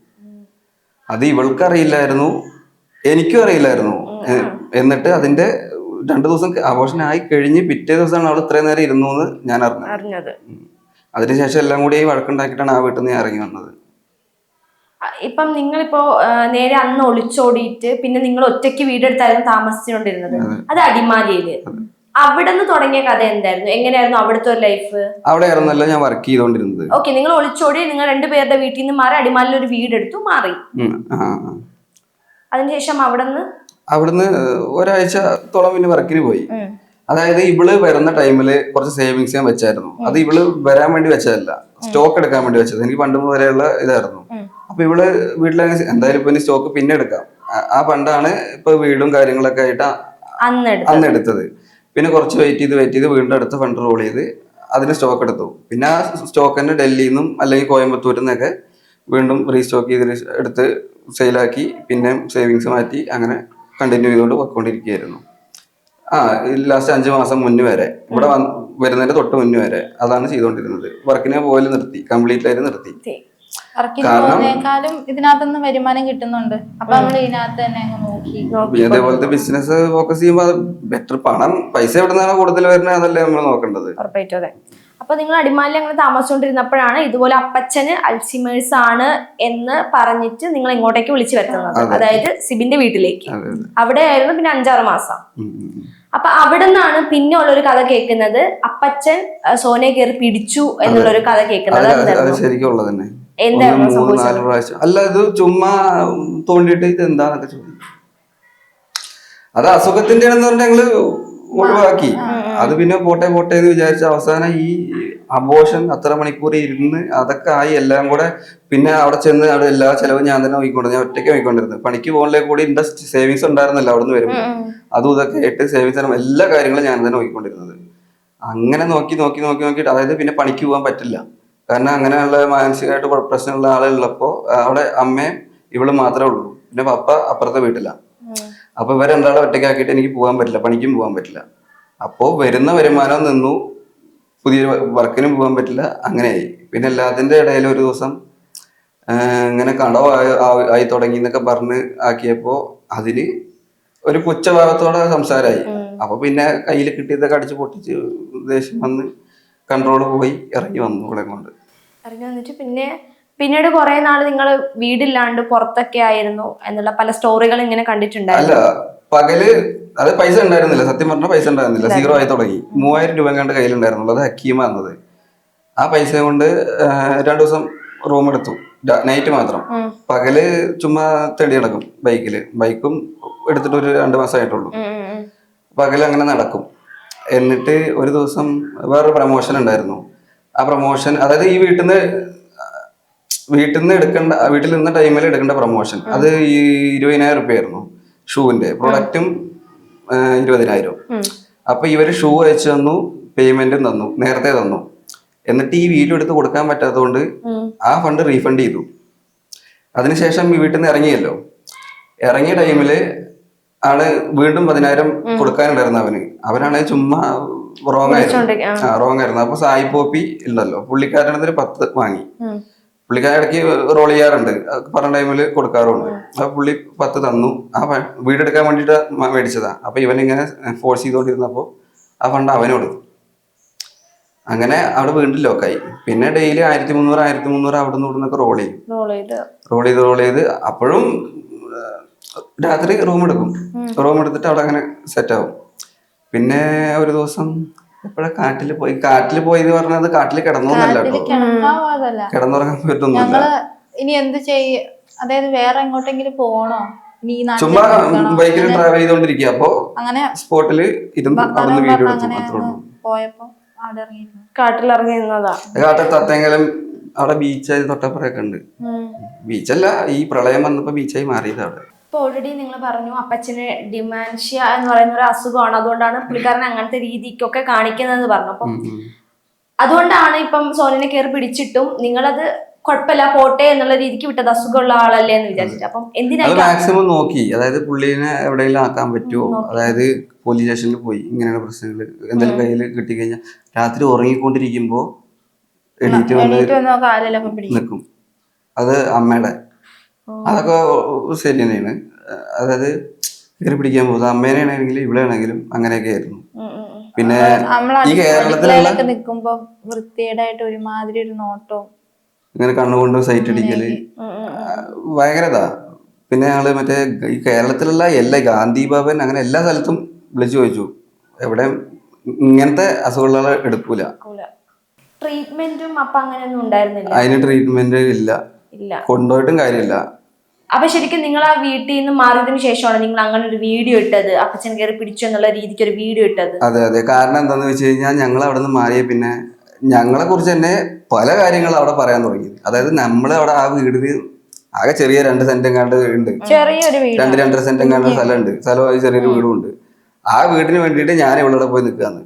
അത് ഇവൾക്ക് അറിയില്ലായിരുന്നു, എനിക്കും അറിയില്ലായിരുന്നു. എന്നിട്ട് അതിന്റെ 2 ദിവസം അബോർഷൻ ആയി കഴിഞ്ഞ് പിറ്റേ ദിവസമാണ് അവൾ ഇത്രയും നേരം ഇരുന്നു എന്ന് ഞാൻ അറിഞ്ഞത്. അതിനുശേഷം എല്ലാം കൂടി വഴക്കുണ്ടാക്കിയിട്ടാണ് ആ വീട്ടിൽ നിന്ന് ഞാൻ ഇറങ്ങി വന്നത്. ഇപ്പം നിങ്ങളിപ്പോ നേരെ അന്ന് ഒളിച്ചോടിയിട്ട് പിന്നെ നിങ്ങൾ ഒറ്റയ്ക്ക് വീടെടുത്തായിരുന്നു താമസിച്ചുകൊണ്ടിരുന്നത്. അത് അടിമാലിയില്. അവിടെ നിന്ന് തുടങ്ങിയ കഥ എന്തായിരുന്നു? എങ്ങനെയായിരുന്നു അവിടുത്തെ ഒരു ലൈഫ്? അവിടെ ആയിരുന്നല്ലോ ഞാൻ വർക്ക് ചെയ്തോണ്ടിരുന്നത്. ഓക്കെ, നിങ്ങൾ ഒളിച്ചോടി, നിങ്ങൾ 2 പേരുടെ വീട്ടിൽ നിന്ന് മാറി അടിമാലിയിൽ ഒരു വീടെടുത്തു മാറി. അതിനുശേഷം അവിടുന്ന് ഒരാഴ്ചത്തോളം പിന്നെ വർക്കിന് പോയി. അതായത് ഇവള് വരുന്ന ടൈമില് കുറച്ച് സേവിങ്സ് ഞാൻ വെച്ചായിരുന്നു. അത് ഇവള് വരാൻ വേണ്ടി വെച്ചതല്ല, സ്റ്റോക്ക് എടുക്കാൻ വേണ്ടി വെച്ചത്. എനിക്ക് പണ്ട് മുതലെയുള്ള ഇതായിരുന്നു. അപ്പൊ ഇവള് വീട്ടിലെ എന്തായാലും ഇപ്പൊ സ്റ്റോക്ക് പിന്നെ എടുക്കാം. ആ ഫണ്ടാണ് ഇപ്പൊ വീടും കാര്യങ്ങളൊക്കെ ആയിട്ട് അന്ന് എടുത്തത്. പിന്നെ കുറച്ച് വെയിറ്റ് ചെയ്ത് വീണ്ടും അടുത്ത ഫണ്ട് റോൾ ചെയ്ത് അതിന് സ്റ്റോക്ക് എടുത്തു. പിന്നെ ആ സ്റ്റോക്ക് തന്നെ ഡൽഹിയിൽ നിന്നും അല്ലെങ്കിൽ കോയമ്പത്തൂരിൽ നിന്നൊക്കെ വീണ്ടും റീസ്റ്റോക്ക് ചെയ്ത് എടുത്ത് സെയിലാക്കി പിന്നെ സേവിങ്സ് മാറ്റി അങ്ങനെ കണ്ടിന്യൂ ചെയ്തുകൊണ്ട് പോയിക്കൊണ്ടിരിക്കുകയായിരുന്നു. ലാസ്റ്റ് 5 മാസം മുന്നേ വരെ ഇവിടെ വരുന്നതിന്റെ തൊട്ട് മുന്നേ വരെ അതാണ് ചെയ്തുകൊണ്ടിരുന്നത്. വർക്കിനെ പോലെ കംപ്ലീറ്റ് ആയിട്ട് നിർത്തി. വർക്കിനേക്കാളും ഇതിനകത്തുനിന്ന് വരുമാനം കിട്ടുന്നുണ്ട്. അപ്പൊ നമ്മൾ ഇതിനകത്ത് തന്നെ നോക്കി അതേപോലത്തെ ബിസിനസ് ഫോക്കസ് ചെയ്യുമ്പോൾ അത് ബെറ്റർ. പൈസ എവിടെ നിന്നാണ് കൂടുതൽ വരുന്നത് അതല്ലേ നമ്മൾ നോക്കേണ്ടത്. അപ്പൊ നിങ്ങൾ അടിമാലിൽ അങ്ങനെ താമസിച്ചുകൊണ്ടിരുന്നപ്പോഴാണ് ഇതുപോലെ അപ്പച്ചന് അൽഷിമേഴ്സ് ആണ് എന്ന് പറഞ്ഞിട്ട് നിങ്ങൾ ഇങ്ങോട്ടേക്ക് വിളിച്ചു വരുത്തുന്നത്. അതായത് സിബിന്റെ വീട്ടിലേക്ക്. അവിടെ ആയിരുന്നു പിന്നെ 5-6 മാസം. അപ്പൊ അവിടെ നിന്നാണ് പിന്നെ ഉള്ളൊരു കഥ കേൾക്കുന്നത്, അപ്പച്ചൻ സോനയെ കയറി പിടിച്ചു എന്നുള്ളൊരു കഥ കേൾക്കുന്നത്. എന്തായിരുന്നു സംഭവിച്ചത്? അല്ല ഇത് ചുമ്മാ തോണ്ടിട്ട് ഇത് എന്താന്നൊക്കെ ചോദിക്കും. അത് അസുഖത്തിന്റെ ആണെന്ന് പറഞ്ഞാൽ ഞങ്ങള് ഒഴിവാക്കി. അത് പിന്നെ പോട്ടെ എന്ന് വിചാരിച്ച അവസാനം ഈ അബോർഷൻ അത്ര മണിക്കൂർ ഇരുന്ന് അതൊക്കെ ആയി എല്ലാം കൂടെ. പിന്നെ അവിടെ ചെന്ന് അവിടെ എല്ലാ ചെലവും ഞാൻ തന്നെ നോക്കിക്കൊണ്ടു. ഞാൻ ഒറ്റയ്ക്ക് നോക്കിക്കൊണ്ടിരുന്നത്. പണിക്ക് പോകാനില്ലേ കൂടി ഇൻട്രസ്റ്റ് സേവിങ്സ് ഉണ്ടായിരുന്നല്ലോ അവിടെ നിന്ന് വരുമ്പോൾ. അതും ഇതൊക്കെ ആയിട്ട് സേവിങ്സ് എല്ലാ കാര്യങ്ങളും ഞാൻ തന്നെ നോക്കിക്കൊണ്ടിരുന്നത്. അങ്ങനെ നോക്കിയിട്ട് അതായത് പിന്നെ പണിക്ക് പോകാൻ പറ്റില്ല. കാരണം അങ്ങനെയുള്ള മാനസികമായിട്ട് പ്രശ്നമുള്ള ആളുള്ളപ്പോൾ അവിടെ അമ്മയും ഇവള് മാത്രമേ ഉള്ളൂ. പിന്നെ പപ്പ അപ്പുറത്തെ വീട്ടിലാണ്. അപ്പൊ ഇവരെ 2 ഒറ്റയ്ക്കാക്കിയിട്ട് എനിക്ക് പോകാൻ പറ്റില്ല, പണിക്കും പോകാൻ പറ്റില്ല. അപ്പോൾ വരുന്ന വരുമാനം നിന്നു, പുതിയൊരു വർക്കിനും പോകാൻ പറ്റില്ല. അങ്ങനെയായി. പിന്നെ എല്ലാത്തിന്റെ ഇടയിൽ ഒരു ദിവസം ഇങ്ങനെ കടവ് ആയി തുടങ്ങി എന്നൊക്കെ പറഞ്ഞ് ആക്കിയപ്പോ അതിന് ഒരു പുച്ഛഭാവത്തോടെ സംസാരമായി. അപ്പൊ പിന്നെ കയ്യിൽ കിട്ടിയതൊക്കെ അടിച്ച് പൊട്ടിച്ച് ദേഷ്യം വന്ന് കൺട്രോള് പോയി ഇറങ്ങി വന്നു ഇവിടെ കൊണ്ട്. ഇറങ്ങി വന്നിട്ട് പിന്നീട് കുറെ നാള് നിങ്ങൾ വീടില്ലാണ്ട് പുറത്തൊക്കെ ആയിരുന്നു എന്നുള്ള പല സ്റ്റോറികൾ ഇങ്ങനെ കണ്ടിട്ടുണ്ടായിരുന്നു. അല്ല പകല് അത് പൈസ ഉണ്ടായിരുന്നില്ല. സത്യം പറഞ്ഞാൽ പൈസ ഉണ്ടായിരുന്നില്ല. 0 ആയി തുടങ്ങി. 3000 രൂപ കണ്ട് കയ്യിലുണ്ടായിരുന്നുള്ളൂ. അത് ഹക്കീമ വന്നത്. ആ പൈസ കൊണ്ട് 2 ദിവസം റൂം എടുത്തു, നൈറ്റ് മാത്രം. പകല് ചുമ്മാ തെണ്ടി നടക്കും ബൈക്കും എടുത്തിട്ട് ഒരു 2 മാസമായിട്ടുള്ളൂ. പകല് അങ്ങനെ നടക്കും. എന്നിട്ട് ഒരു ദിവസം വേറൊരു പ്രമോഷൻ ഉണ്ടായിരുന്നു. ആ പ്രമോഷൻ അതായത് ഈ വീട്ടിൽ നിന്ന ടൈമിൽ എടുക്കേണ്ട പ്രമോഷൻ അത് ഈ 20,000 രൂപയായിരുന്നു. ഷൂവിന്റെ പ്രൊഡക്റ്റും 20,000. അപ്പൊ ഇവര് ഷൂ അയച്ചു തന്നു, പേയ്മെന്റും തന്നു, നേരത്തെ തന്നു. എന്നിട്ട് ഈ വീഡിയോ എടുത്ത് കൊടുക്കാൻ പറ്റാത്തതുകൊണ്ട് ആ ഫണ്ട് റീഫണ്ട് ചെയ്തു. അതിനുശേഷം ഈ വീട്ടിൽ നിന്ന് ഇറങ്ങിയല്ലോ, ഇറങ്ങിയ ടൈമില് ആള് വീണ്ടും 10,000 കൊടുക്കാനുണ്ടായിരുന്നു അവനാണ് ചുമ്മാ റോങ് ആയിരുന്നു. അപ്പൊ സായി പോപ്പി ഉണ്ടല്ലോ, പുള്ളിക്കാരനടുത്ത് 10 വാങ്ങി. പുള്ളിക്കാരൻ ഇടയ്ക്ക് റോൾ ചെയ്യാറുണ്ട്, പറഞ്ഞ ടൈമിൽ കൊടുക്കാറുണ്ട്. അപ്പൊ പുള്ളി 10 തന്നു. ആ വീടെടുക്കാൻ വേണ്ടിട്ട് മേടിച്ചതാ. അപ്പൊ ഇവനിങ്ങനെ ഫോഴ്സ് ചെയ്തോണ്ടിരുന്നപ്പോ ആ ഫണ്ട് അവന് കൊടുത്തു. അങ്ങനെ അവിടെ വീണ്ടും ലോക്കായി. പിന്നെ ഡെയിലി 1,300 അവിടെ നിന്ന് ഇവിടുന്നൊക്കെ റോൾ ചെയ്ത് അപ്പോഴും രാത്രി റൂം എടുത്തിട്ട് അവിടെ അങ്ങനെ സെറ്റ് ആവും. പിന്നെ ഒരു ദിവസം എപ്പോഴാ കാട്ടിൽ പോയി എന്ന് പറഞ്ഞത്, കാട്ടിൽ കിടന്നോന്നല്ല കേട്ടോ, കിടന്നുറങ്ങാൻ പറ്റൊന്നുമില്ല. ഞങ്ങള് ഇനി എന്ത് ചെയ്യ, അതായത് വേറെ എങ്ങോട്ടെങ്കിലും പോണോ, ചുമ്മാ ബൈക്കിൽ ട്രാവൽ ചെയ്തോണ്ടിരിക്കുക. അപ്പൊ അങ്ങനെ സ്പോട്ടില് ഇരുന്ന് അവിടുന്ന് വീഡിയോ എടുത്തു. അത്രേ ഉള്ളൂ. പോയപ്പോ അവിടെ ഇറങ്ങിയിരുന്നു, കാട്ടിലിറങ്ങി നിന്നതാ. കാട്ടിൽ തത്തേങ്കലം അവിടെ ബീച്ചായി തൊട്ടപ്പുറയൊക്കെ ഉണ്ട്. ബീച്ചല്ല, ഈ പ്രളയം വന്നപ്പോ ബീച്ചായി മാറിയത് അവിടെ. ഇപ്പൊ ഓൾറെഡി നിങ്ങൾ പറഞ്ഞു അപ്പച്ചന് ഡിമാൻഷ്യ എന്ന് പറയുന്ന ഒരു അസുഖമാണ്, അതുകൊണ്ടാണ് പുള്ളിക്കാരൻ അങ്ങനത്തെ രീതിക്കൊക്കെ കാണിക്കുന്നതെന്ന് പറഞ്ഞു. അപ്പം അതുകൊണ്ടാണ് ഇപ്പം സോനനെ കയറി പിടിച്ചിട്ടും നിങ്ങളത് കുഴപ്പമില്ല പോട്ടെ എന്നുള്ള രീതിക്ക് വിട്ടത്, അസുഖമുള്ള ആളല്ലേ എന്ന് വിചാരിച്ചിട്ട്. അപ്പം എന്തിനാ മാക്സിമം നോക്കി, അതായത് പുള്ളിനെ എവിടെയെങ്കിലും ആക്കാൻ പറ്റുമോ, അതായത് പോലീസ് സ്റ്റേഷനിൽ പോയി ഇങ്ങനെയുള്ള പ്രശ്നങ്ങൾ എന്തെങ്കിലും കയ്യിൽ കിട്ടിക്കഴിഞ്ഞാൽ രാത്രി ഉറങ്ങിക്കൊണ്ടിരിക്കുമ്പോ എണീറ്റ് വന്ന് നിൽക്കും. അത് അമ്മയുടെ അതൊക്കെ ശരി തന്നെയാണ്. അതായത് കയറി പിടിക്കാൻ പോകുന്നത് അമ്മേനാണെങ്കിലും ഇവിടെ ആണെങ്കിലും അങ്ങനെയൊക്കെ ആയിരുന്നു. പിന്നെ ഈ കേരളത്തിലുള്ള നിൽക്കുമ്പോ വൃത്തികേടായിട്ട് ഒരുമാതിരി ഒരു നോട്ടവും ഇങ്ങനെ കണ്ണുകൊണ്ട് സൈറ്റ് അടിക്കല് ഭയങ്കരതാ. പിന്നെ ഞങ്ങള് മറ്റേ ഈ കേരളത്തിലുള്ള എല്ലാ ഗാന്ധി ഭവൻ അങ്ങനെ എല്ലാ സ്ഥലത്തും വിളിച്ചു ചോദിച്ചു, എവിടെയും ഇങ്ങനത്തെ അസുഖമുള്ള എടുക്കൂല. ട്രീറ്റ്മെന്റും അപ്പൊ അങ്ങനെയൊന്നും ഉണ്ടായിരുന്നില്ല. അതിന് ട്രീറ്റ്മെന്റ് ഇല്ല, കൊണ്ടുപോയിട്ടും കാര്യമില്ല. അപ്പൊ ശരിക്കും നിങ്ങൾ ആ വീട്ടിൽ നിന്ന് മാറിയതിനു ശേഷമാണ് നിങ്ങൾ അങ്ങനെ ഒരു വീഡിയോ ഇട്ടത്, അപ്പച്ചൻ കയറി പിടിച്ചു എന്നുള്ള രീതിക്ക് ഒരു വീഡിയോ ഇട്ടത്? അതെ. കാരണം എന്താന്ന് വെച്ച് കഴിഞ്ഞാൽ ഞങ്ങൾ അവിടെ നിന്ന് മാറിയ പിന്നെ ഞങ്ങളെ കുറിച്ച് തന്നെ പല കാര്യങ്ങളും അവിടെ പറയാൻ തുടങ്ങി. അതായത് നമ്മൾ അവിടെ ആ വീടിന് ആകെ ചെറിയ 2 സെന്റ് എങ്ങാണ്ട് ഉണ്ട്, 2-2.5 സെന്റ് എങ്ങാണ്ട് സ്ഥലമുണ്ട്, സ്ഥലമായി ചെറിയൊരു വീടും ഉണ്ട്. ആ വീടിന് വേണ്ടിയിട്ട് ഞാൻ ഇവിടെ പോയി നിൽക്കാന്ന്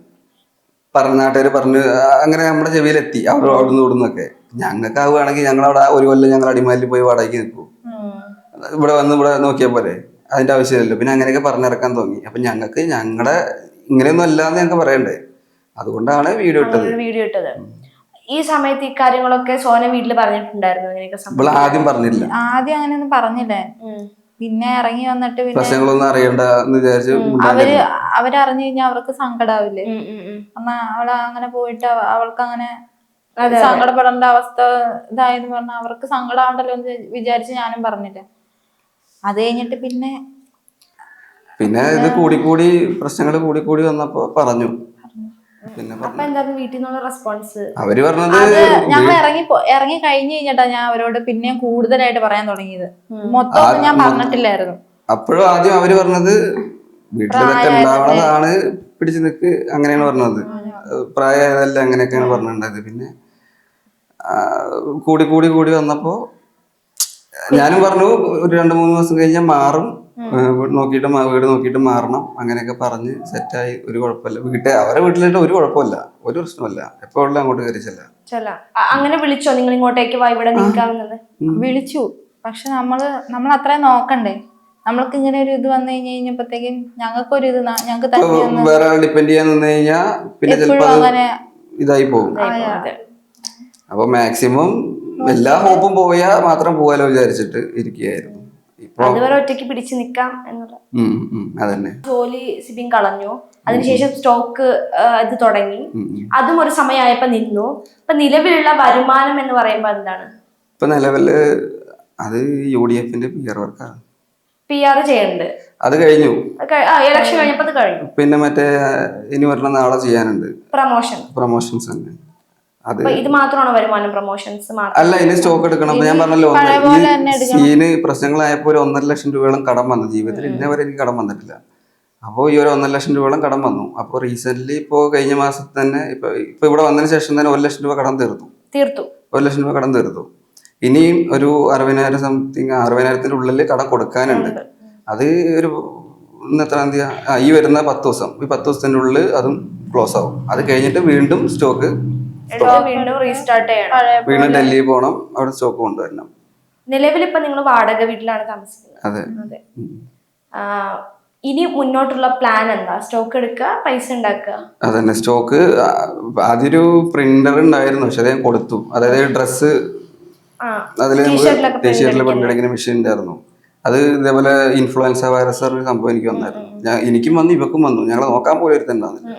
നാട്ടുകാർ പറഞ്ഞ് അങ്ങനെ നമ്മുടെ ചെവിയിലെത്തി. അവിടുന്ന് ഇവിടുന്നൊക്കെ ഞങ്ങൾക്ക് ആവുകയാണെങ്കിൽ ഞങ്ങളവിടെ 1 കൊല്ലം ഞങ്ങൾ അടിമാലിൽ പോയി വാടകയ്ക്ക് നിൽക്കും, ഇവിടെ നോക്കിയാൽ പോലെ, അതിന്റെ ആവശ്യമില്ലല്ലോ. പിന്നെ അങ്ങനെയൊക്കെ പറഞ്ഞിറക്കാൻ തോന്നി. അപ്പൊ ഞങ്ങൾക്ക് ഞങ്ങളുടെ ഇങ്ങനെയൊന്നും അല്ലാന്ന് ഞങ്ങൾക്ക് പറയണ്ടേ, അതുകൊണ്ടാണ് വീഡിയോ ഇട്ടത്. ഈ സമയത്ത് ഈ കാര്യങ്ങളൊക്കെ സോന വീട്ടിൽ പറഞ്ഞിട്ടുണ്ടായിരുന്നു? ആദ്യം പറഞ്ഞില്ല, ആദ്യം അങ്ങനെയൊന്നും പറഞ്ഞില്ലേ. പിന്നെ ഇറങ്ങി വന്നിട്ട് പ്രശ്നങ്ങളൊന്നും അറിയണ്ട എന്ന് വിചാരിച്ചു. അവരറിഞ്ഞു കഴിഞ്ഞാൽ അവർക്ക് സങ്കടാവില്ലേ. എന്നാ അവള് അങ്ങനെ പോയിട്ട് അവൾക്ക് അങ്ങനെ സങ്കടപ്പെടേണ്ട അവസ്ഥ ഇതായെന്ന് പറഞ്ഞാൽ അവർക്ക് സങ്കടമാവണ്ടല്ലോ എന്ന് വിചാരിച്ച് ഞാനും പറഞ്ഞില്ല. അത് കഴിഞ്ഞിട്ട് പിന്നെ ഇത് കൂടിക്കൂടി പ്രശ്നങ്ങൾ കൂടിക്കൂടി വന്നപ്പോ പറഞ്ഞു. അവര് പറഞ്ഞത് ഞങ്ങൾ ഇറങ്ങി കഴിഞ്ഞു കഴിഞ്ഞിട്ടാ ഞാൻ അവരോട് പിന്നെയും കൂടുതലായിട്ട് പറയാൻ തുടങ്ങിയത്. മൊത്തം ഞാൻ പറഞ്ഞിട്ടില്ലായിരുന്നു. അപ്പോഴും ആദ്യം അവര് പറഞ്ഞത് വീട്ടിലൊക്കെ ഉണ്ടാവണതാണ്, പിടിച്ചു നിക്ക് അങ്ങനെയാണ് പറഞ്ഞത്, പ്രായമല്ല അങ്ങനെയൊക്കെയാണ് പറഞ്ഞിട്ടുണ്ടായത്. പിന്നെ കൂടി വന്നപ്പോ ഞാനും പറഞ്ഞു ഒരു 2-3 ദിവസം കഴിഞ്ഞാൽ മാറും, വീട് നോക്കിയിട്ട് മാറണം, അങ്ങനെയൊക്കെ പറഞ്ഞ് സെറ്റായി. ഒരു കുഴപ്പമില്ല, അവരെ വീട്ടിലായിട്ട് ഒരു കുഴപ്പമില്ല, ഒരു പ്രശ്നമല്ല. എപ്പോഴും അങ്ങോട്ട് കയറിച്ചല്ല. അങ്ങനെ വിളിച്ചോ നിങ്ങൾ ഇങ്ങോട്ടേക്ക് വാ ഇവിടെ നിൽക്കാവുന്നത്? വിളിച്ചു. പക്ഷെ നമ്മൾ അത്രയും നോക്കണ്ടേ. നമ്മൾക്ക് ഇങ്ങനെ ഒരു ഇത് വന്നു കഴിഞ്ഞപ്പോഴത്തേക്കും ഞങ്ങൾക്കൊരു ഇത് ഞങ്ങൾക്ക് വേറെ ഡിപ്പെൻഡ് ചെയ്യാൻ നിന്ന് കഴിഞ്ഞാൽ പിന്നെ ചിലപ്പോൾ ഇതായി പോകും. അപ്പൊ മാക്സിമം എല്ലാ ഹോപ്പും പോയാൽ മാത്രം പോകാലോ വിചാരിച്ചിട്ട് ഇരിക്കുകയായിരുന്നു. അതുവരെ ഒറ്റയ്ക്ക് പിടിച്ചു നിക്കാം എന്നുള്ള അതന്നെ. ജോലി സിബിൻ കളഞ്ഞു, അതിനുശേഷം സ്റ്റോക്ക് ഇത് തുടങ്ങി, അതും ഒരു സമയമായപ്പോ നിന്നു. ഇപ്പൊ നിലവിലുള്ള വരുമാനം എന്ന് പറയുമ്പോ എന്താണ്? ഇപ്പൊ നിലവില് അത് UDFന്റെ PR വർക്കാണ്. PR ചെയ്യുന്നുണ്ട്, അത് കഴിഞ്ഞു. ഇലക്ഷൻ കഴിഞ്ഞപ്പോ അത് കഴിഞ്ഞു. പിന്നെ മറ്റേ ഇനി പറഞ്ഞ നാളെ ചെയ്യാനുണ്ട് പ്രൊമോഷൻസ് തന്നെ. ഇത് മാത്രമാണോ വരുമാനം? പ്രൊമോഷൻസ് അല്ല, ഇനി സ്റ്റോക്ക് എടുക്കണം. ഞാൻ പറഞ്ഞല്ലോ, സീന് പ്രശ്നങ്ങളായപ്പോ ഒരു 1.5 ലക്ഷം രൂപയോളം കടം വന്നു. ജീവിതത്തിൽ ഇന്നവരെ എനിക്ക് കടം വന്നിട്ടില്ല. അപ്പോൾ ഈ ഒരു 1.5 ലക്ഷം രൂപയോളം കടം വന്നു. അപ്പോൾ റീസെന്റ് ഇപ്പോൾ കഴിഞ്ഞ മാസത്തിൽ തന്നെ ഇപ്പൊ ഇവിടെ വന്നതിന് ശേഷം തന്നെ 1 ലക്ഷം രൂപ കടം തീർത്തു. 1 ലക്ഷം രൂപ കടം തീർത്തു. ഇനിയും ഒരു 60,000 സംതിങ് 60,000-ത്തിന്റെ ഉള്ളിൽ കടം കൊടുക്കാനുണ്ട്. അത് ഒരു ഇന്ന് എത്രാം തീയതി ഈ വരുന്ന 10 ദിവസം, ഈ 10 ദിവസത്തിൻ്റെ ഉള്ളിൽ അതും ക്ലോസ് ആവും. അത് കഴിഞ്ഞിട്ട് വീണ്ടും സ്റ്റോക്ക് വീണ്ടും റീസ്റ്റാർട്ട് ചെയ്യണം. വീണ്ടും ഡൽഹി പോകണം, അവിടെ സ്റ്റോക്ക് കൊണ്ടുവരണം. നിലവിൽ ഇപ്പൊ നിങ്ങൾ വാടക വീട്ടിലാണ് താമസിക്കുന്നത്. അതെ. അതെ. ഇനി മുന്നോട്ടുള്ള പ്ലാൻ എന്താ? സ്റ്റോക്ക് എടുക്കുക, പൈസ ഉണ്ടാക്കുക? അതന്നെ, സ്റ്റോക്ക് ആദ്യൊരു പ്രിന്റർ ഉണ്ടായിരുന്നു, പക്ഷെ അത് ഞാൻ കൊടുത്തു. അതായത് ഡ്രസ്സ് അതിൽ ടീഷർട്ടിൽ പ്രിന്റ് അടിക്കുന്ന മെഷീൻ ഉണ്ടായിരുന്നു. അത് ഇതേപോലെ ഇൻഫ്ലുവൻസ വൈറസ് പറഞ്ഞ സംഭവം എനിക്ക് വന്നായിരുന്നു. എനിക്കും വന്നു, ഇവക്കും വന്നു. ഞങ്ങളെ നോക്കാൻ പോലും ഒരുത്തുണ്ടായിരുന്നില്ല.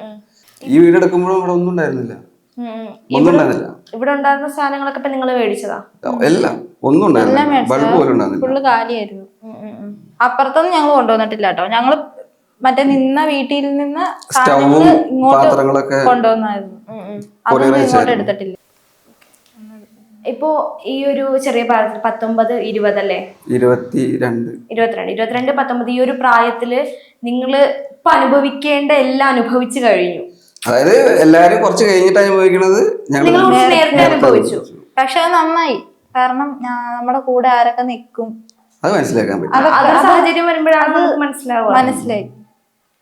ഈ വീട് എടുക്കുമ്പോഴും ഇവിടെ ഒന്നും ഉണ്ടായിരുന്നില്ല. ഇവിടെ ഉണ്ടായിരുന്ന സാധനങ്ങളൊക്കെ ഇപ്പൊ നിങ്ങൾ മേടിച്ചതാ? എല്ലാം ഒന്നും ഉണ്ടായിരുന്നില്ല, ബൾബ് പോലും ഉണ്ടായിരുന്നില്ല, ഫുള്ള് കാലിയായിരുന്നു. അപ്പുറത്തൊന്നും ഞങ്ങൾ കൊണ്ടുവന്നിട്ടില്ല കേട്ടോ. ഞങ്ങള് മറ്റേ നിന്ന വീട്ടിൽ നിന്ന് സ്റ്റൗവും പാത്രങ്ങളൊക്കെ കൊണ്ടുവന്നായിരുന്നു. അതൊന്നും ഇങ്ങോട്ട് എടുത്തിട്ടില്ല. ഇപ്പോ ഈ ഒരു ചെറിയ പ്രായത്തിൽ 19, 20 അല്ലേ? 22, 19 ഈ ഒരു പ്രായത്തില് നിങ്ങള് ഇപ്പൊ അനുഭവിക്കേണ്ട എല്ലാം അനുഭവിച്ചു കഴിഞ്ഞു. അതായത് എല്ലാരും കുറച്ച് കഴിഞ്ഞിട്ട് അനുഭവിക്കണത് ഞങ്ങൾ നേരത്തെ അനുഭവിച്ചു. പക്ഷെ അത് നന്നായി, കാരണം നമ്മുടെ കൂടെ ആരൊക്കെ നിൽക്കും അത് മനസ്സിലാക്കാൻ പറ്റും. സാഹചര്യം വരുമ്പോഴാണ് മനസ്സിലായി.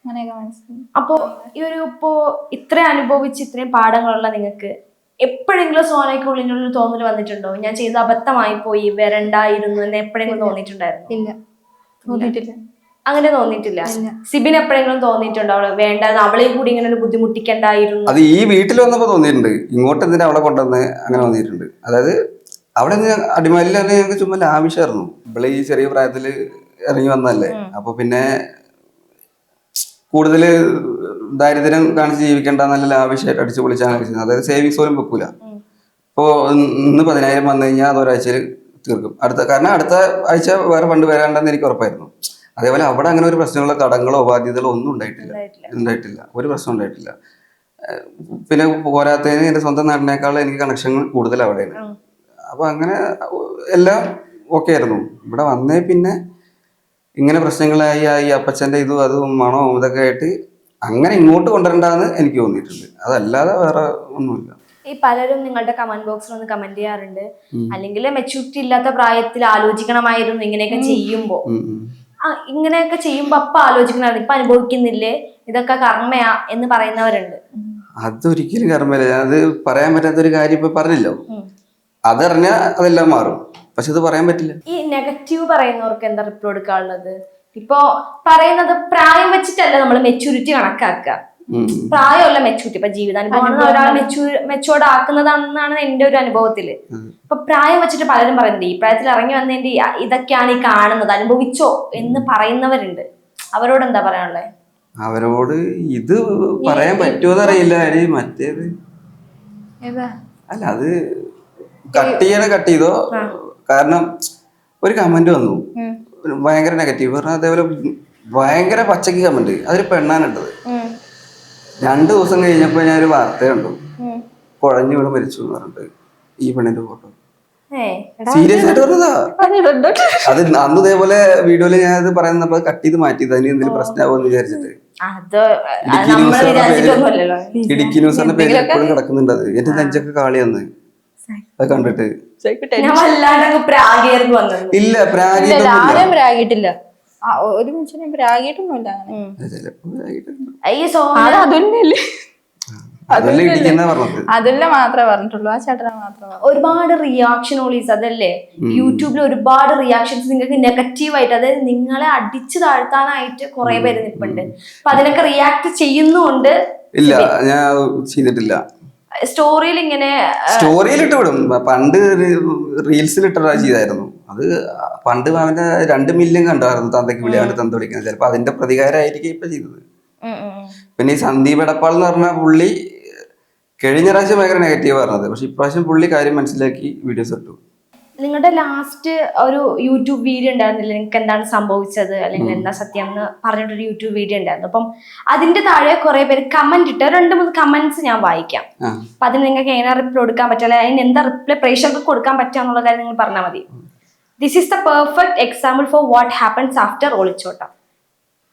അങ്ങനെയൊക്കെ മനസ്സിലായി. അപ്പോ ഈ ഒരു ഇപ്പോ ഇത്രയും അനുഭവിച്ച് ഇത്രയും പാഠങ്ങളുള്ള നിങ്ങൾക്ക് എപ്പോഴെങ്കിലും സോനയ്ക്ക് ഉള്ളിനുള്ളിൽ തോന്നൽ വന്നിട്ടുണ്ടോ? ഞാൻ ചെയ്ത അബദ്ധമായി പോയി, വരണ്ടായിരുന്നു എന്ന് എപ്പോഴെങ്കിലും തോന്നിയിട്ടുണ്ടായിരുന്നു? ഇല്ല, തോന്നിയിട്ടില്ല. അങ്ങനെ തോന്നിയിട്ടില്ല. സിബിന് എപ്പോഴെങ്കിലും തോന്നിയിട്ടുണ്ടോ അവള് വേണ്ടായിരുന്നു, അവളെയും കൂടി ഇങ്ങനെ ഒരു ബുദ്ധിമുട്ടിക്കണ്ടായിരുന്നു? അത് ഈ വീട്ടിൽ വന്നപ്പോ തോന്നിയിട്ടുണ്ട്. ഇങ്ങോട്ട് എന്തിനാ അവളെ കൊണ്ടുവന്ന് അങ്ങനെ തോന്നിയിട്ടുണ്ട്. അതായത് അവിടെ അടിമാലിയിൽ തന്നെ ഞങ്ങൾക്ക് ചുമ്മാ ലാവിഷായിരുന്നു. ഇവിടെ ഈ ചെറിയ പ്രായത്തില് ഇറങ്ങി വന്നല്ലേ, അപ്പൊ പിന്നെ കൂടുതൽ ദാരിദ്ര്യം കാണിച്ച് ജീവിക്കേണ്ട, നല്ല ലാവിഷായിട്ട് അടിച്ചു പൊളിച്ചാണ് കളിച്ചത്. അതായത് സേവിങ്സ് പോലും വെക്കൂല. ഇപ്പോൾ ഇന്ന് 10,000 വന്നു കഴിഞ്ഞാൽ അത് ഒരാഴ്ചയിൽ തീർക്കും. കാരണം അടുത്ത ആഴ്ച വേറെ ഫണ്ട് വരാണ്ടെന്ന് എനിക്ക് ഉറപ്പായിരുന്നു. അതേപോലെ അവിടെ അങ്ങനെ ഒരു പ്രശ്നങ്ങളോ കടങ്ങളോ ബാധ്യതകളോ ഒന്നും ഉണ്ടായിട്ടില്ല. ഒരു പ്രശ്നം ഉണ്ടായിട്ടില്ല. പിന്നെ പോരാത്തതിന് എൻ്റെ സ്വന്തം നാടിനേക്കാളും എനിക്ക് കണക്ഷൻ കൂടുതൽ അവിടെയാണ്. അപ്പൊ അങ്ങനെ എല്ലാം ഓക്കെ ആയിരുന്നു. ഇവിടെ വന്നേ പിന്നെ ഇങ്ങനെ പ്രശ്നങ്ങളായി ഈ അപ്പച്ചൻ്റെ ഇതും അതും മണവും ഇതൊക്കെ ആയിട്ട് അങ്ങനെ ഇങ്ങോട്ട് കൊണ്ടുവരണ്ടെന്ന് എനിക്ക് തോന്നിയിട്ടുണ്ട്. അതല്ലാതെ വേറെ ഒന്നുമില്ല. ഈ പലരും നിങ്ങളുടെ കമന്റ് ബോക്സിൽ ഒന്ന് കമന്റ് ചെയ്യാറുണ്ട്, അല്ലെങ്കിൽ മെച്യൂരിറ്റി ഇല്ലാത്ത പ്രായത്തിൽ ആലോചിക്കണമായിരുന്നു ഇങ്ങനെയൊക്കെ ചെയ്യുമ്പോ. ഇങ്ങനെയൊക്കെ ചെയ്യുമ്പോ അപ്പൊ ആലോചിക്കണമായിരുന്നു, ഇപ്പൊ അനുഭവിക്കുന്നില്ലേ, ഇതൊക്കെ കർമ്മയാ എന്ന് പറയുന്നവരുണ്ട്. അതൊരിക്കലും കർമ്മയില്ല. അത് പറയാൻ പറ്റാത്തൊരു കാര്യം ഇപ്പൊ പറഞ്ഞല്ലോ. അതറിഞ്ഞാൽ അതെല്ലാം മാറും, പക്ഷെ അത് പറയാൻ പറ്റില്ല. ഈ നെഗറ്റീവ് പറയുന്നവർക്ക് എന്താ റിപ്ലൈ കൊടുക്കാനുള്ളത്? ഇപ്പൊ പറയുന്നത് പ്രായം വെച്ചിട്ടല്ല നമ്മൾ മെച്യൂരിറ്റി കണക്കാക്കുക. പ്രായമല്ല മെച്യൂരിറ്റി. ഇപ്പൊ ജീവിതാനുഭവം ഒരാൾ മെച്യൂർഡ് ആക്കുന്നതാണെന്നാണ് എന്റെ ഒരു അനുഭവത്തില്. ഇപ്പൊ പ്രായം വെച്ചിട്ട് പലരും പറയുന്നുണ്ട് ഈ പ്രായത്തിൽ ഇറങ്ങി വന്നതിന്റെ ഇതൊക്കെയാണ് ഈ കാണുന്നത്, അനുഭവിച്ചോ എന്ന് പറയുന്നവരുണ്ട്. അവരോട് എന്താ പറയാനുള്ളത്? അവരോട് ഇത് പറയാൻ പറ്റുമോന്ന് അറിയില്ല. മറ്റേത് അല്ല, അത് കട്ട് ചെയ്തോ. കാരണം ഒരു കമന്റ് വന്നു ഭയങ്കര നെഗറ്റീവ് പറഞ്ഞാൽ, അതേപോലെ ഭയങ്കര പച്ചക്ക് കമന്റ്. അതൊരു പെണ്ണാണ് ഇട്ടത്. 2 ദിവസം കഴിഞ്ഞപ്പോ ഞാനൊരു വാർത്ത കണ്ടു, കുഴഞ്ഞു വീണ് മരിച്ചു എന്ന് പറഞ്ഞിട്ട് ഈ പെണ്ണിന്റെ ഫോട്ടോ. സീരിയസ് ആയിട്ട് പറഞ്ഞതാ. അത് അന്ന് ഇതേപോലെ വീഡിയോയില് ഞാൻ അത് പറയുന്നപ്പോ കട്ട് ചെയ്ത് മാറ്റിയത്, അതിന് എന്തെങ്കിലും പ്രശ്നമാകുമെന്ന് വിചാരിച്ചിട്ട്. ഇടുക്കി ന്യൂസ് പറഞ്ഞ പേര് എപ്പോഴും കിടക്കുന്നുണ്ട്. അത് എന്റെ നെഞ്ചൊക്കെ കാളിയെന്ന് അത് കണ്ടിട്ട്. ഇല്ല, പ്രാഗിട്ടില്ല, ഒരു മനുഷ്യനെ പ്രാഗിട്ടൊന്നുമില്ല. അതില്ല മാത്രമേ പറഞ്ഞിട്ടുള്ളൂ, ആ ചേട്ടനെ മാത്രമേ. ഒരുപാട് റിയാക്ഷൻ ഓളീസ് അതല്ലേ യൂട്യൂബിൽ ഒരുപാട് റിയാക്ഷൻസ് നിങ്ങൾക്ക് നെഗറ്റീവായിട്ട്, അതായത് നിങ്ങളെ അടിച്ചു താഴ്ത്താനായിട്ട് കുറെ പേര് നിൽപ്പുണ്ട്. അപ്പൊ അതിനൊക്കെ റിയാക്ട് ചെയ്യുന്നുണ്ട്. ഇല്ല, ഞാൻ ചെയ്തിട്ടില്ല. സ്റ്റോറിയിൽ സ്റ്റോറിയിലിട്ട് വിടും. പണ്ട് റീൽസിലിട്ടാ ചെയ്തായിരുന്നു. അത് പണ്ട് അവന്റെ 2 മില്യൺ കണ്ടായിരുന്നു തന്തയ്ക്ക് വിളി, അവന്റെ തന്ത വിളിക്കുന്നത്. ചിലപ്പോ അതിന്റെ പ്രതികാരമായിരിക്കും ഇപ്പൊ ചെയ്തത്. പിന്നെ ഈ സന്ദീപ് എടപ്പാൾ എന്ന് പറഞ്ഞ പുള്ളി കഴിഞ്ഞ പ്രാവശ്യം ഭയങ്കര നെഗറ്റീവ് പറഞ്ഞത്, പക്ഷെ ഇപ്രാവശ്യം പുള്ളി കാര്യം മനസ്സിലാക്കി വീഡിയോസ് ഇട്ടു. നിങ്ങളുടെ ലാസ്റ്റ് ഒരു യൂട്യൂബ് വീഡിയോ ഉണ്ടായിരുന്നില്ല, നിങ്ങൾക്ക് എന്താണ് സംഭവിച്ചത് അല്ലെങ്കിൽ എന്താ സത്യം എന്ന് പറഞ്ഞിട്ടൊരു യൂട്യൂബ് വീഡിയോ ഉണ്ടായിരുന്നു. അപ്പം അതിന്റെ താഴെ കുറെ പേര് കമന്റ് ഇട്ട് 2-3 കമന്റ്സ് ഞാൻ വായിക്കാം. അപ്പൊ അതിന് നിങ്ങൾക്ക് എങ്ങനെ റിപ്ലൈ കൊടുക്കാൻ പറ്റില്ല, അതിന് എന്താ റിപ്ലൈ പ്രേക്ഷകർക്ക് കൊടുക്കാൻ പറ്റുക എന്നുള്ള കാര്യം നിങ്ങൾ പറഞ്ഞാൽ മതി. This is the perfect example for what happens after ഒളിച്ചോട്ടം.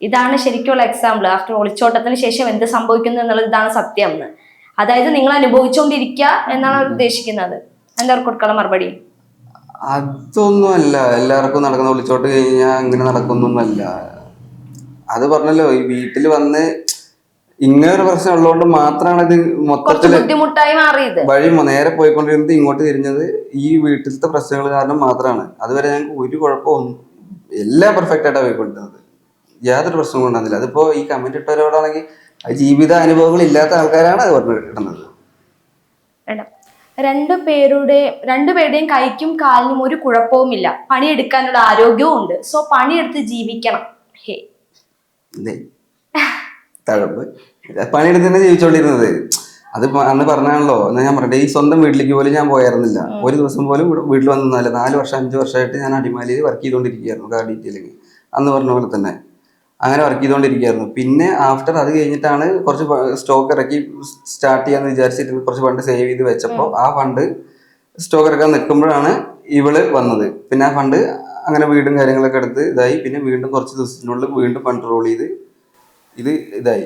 ഇതാണ് ശരിക്കുള്ള എക്സാമ്പിൾ. ആഫ്റ്റർ ഒളിച്ചോട്ടത്തിന് ശേഷം എന്ത് സംഭവിക്കുന്നു എന്നുള്ളത് ഇതാണ് സത്യം എന്ന്. അതായത് നിങ്ങൾ അനുഭവിച്ചുകൊണ്ടിരിക്കുക എന്നാണ് അവർ ഉദ്ദേശിക്കുന്നത്. എന്താ കൊടുക്കാനുള്ള മറുപടി? അതൊന്നുമല്ല, എല്ലാവർക്കും നടക്കുന്ന ഒളിച്ചോട്ട് കഴിഞ്ഞാൽ അങ്ങനെ നടക്കുന്നൊന്നുമല്ല. അത് പറഞ്ഞല്ലോ ഈ വീട്ടിൽ വന്ന് ഇങ്ങനെ ഒരു പ്രശ്നം ഉള്ളതുകൊണ്ട് മാത്രമാണ് ഇത് കുറച്ച് മൊത്തത്തില് ബുദ്ധിമുട്ടായി മാറിയത്. വഴി നേരെ പോയിക്കൊണ്ടിരുന്നത് ഇങ്ങോട്ട് തിരിഞ്ഞത് ഈ വീട്ടിലത്തെ പ്രശ്നങ്ങൾ കാരണം മാത്രമാണ്. അതുവരെ ഞങ്ങൾക്ക് ഒരു കുഴപ്പമൊന്നും, എല്ലാം പെർഫെക്റ്റ് ആയിട്ടാണ് പോയിക്കൊണ്ടിരുന്നത്. യാതൊരു പ്രശ്നവും ഉണ്ടാകുന്നില്ല. അതിപ്പോ ഈ കമന്റ് ഇട്ടവരോടാണെങ്കിൽ ജീവിത അനുഭവങ്ങൾ ഇല്ലാത്ത ആൾക്കാരാണ് അത് പറഞ്ഞു ഇടുന്നത്. രണ്ടുപേരുടെയും കൈക്കും കാലിനും ഒരു കുഴപ്പവുമില്ല, പണിയെടുക്കാനുള്ള ആരോഗ്യവും ഉണ്ട്. സോ പണിയെടുത്ത് ജീവിക്കണം. ഹേ തഴപ്പ് പണിയെടുത്ത് തന്നെ ജീവിച്ചോണ്ടിരുന്നത്. അത് അന്ന് പറഞ്ഞാണല്ലോ. എന്നാൽ ഞാൻ പറയട്ടെ, ഈ സ്വന്തം വീട്ടിലേക്ക് പോലും ഞാൻ പോയായിരുന്നില്ല. ഒരു ദിവസം പോലും വീട്ടിൽ വന്നില്ല. 4 വർഷം 5 വർഷമായിട്ട് ഞാൻ അടിമാലിയിൽ വർക്ക് ചെയ്തുകൊണ്ടിരിക്കുകയായിരുന്നു, കാർ ഡീറ്റെയിലിംഗ്. അന്ന് പറഞ്ഞ പോലെ തന്നെ അങ്ങനെ വർക്ക് ചെയ്തുകൊണ്ടിരിക്കുകയായിരുന്നു. പിന്നെ ആഫ്റ്റർ അത് കഴിഞ്ഞിട്ടാണ് കുറച്ച് സ്റ്റോക്ക് ഇറക്കി സ്റ്റാർട്ട് ചെയ്യാന്ന് വിചാരിച്ചിട്ട് കുറച്ച് ഫണ്ട് സേവ് ചെയ്ത് വെച്ചപ്പോൾ ആ ഫണ്ട് സ്റ്റോക്ക് ഇറക്കാൻ നിൽക്കുമ്പോഴാണ് ഇവള് വന്നത്. പിന്നെ ആ ഫണ്ട് അങ്ങനെ വീടും കാര്യങ്ങളൊക്കെ എടുത്ത് ഇതായി. പിന്നെ വീണ്ടും കുറച്ച് ദിവസത്തിനുള്ളിൽ വീണ്ടും ഫണ്ട് റോൾ ചെയ്ത് ഇത് ഇതായി.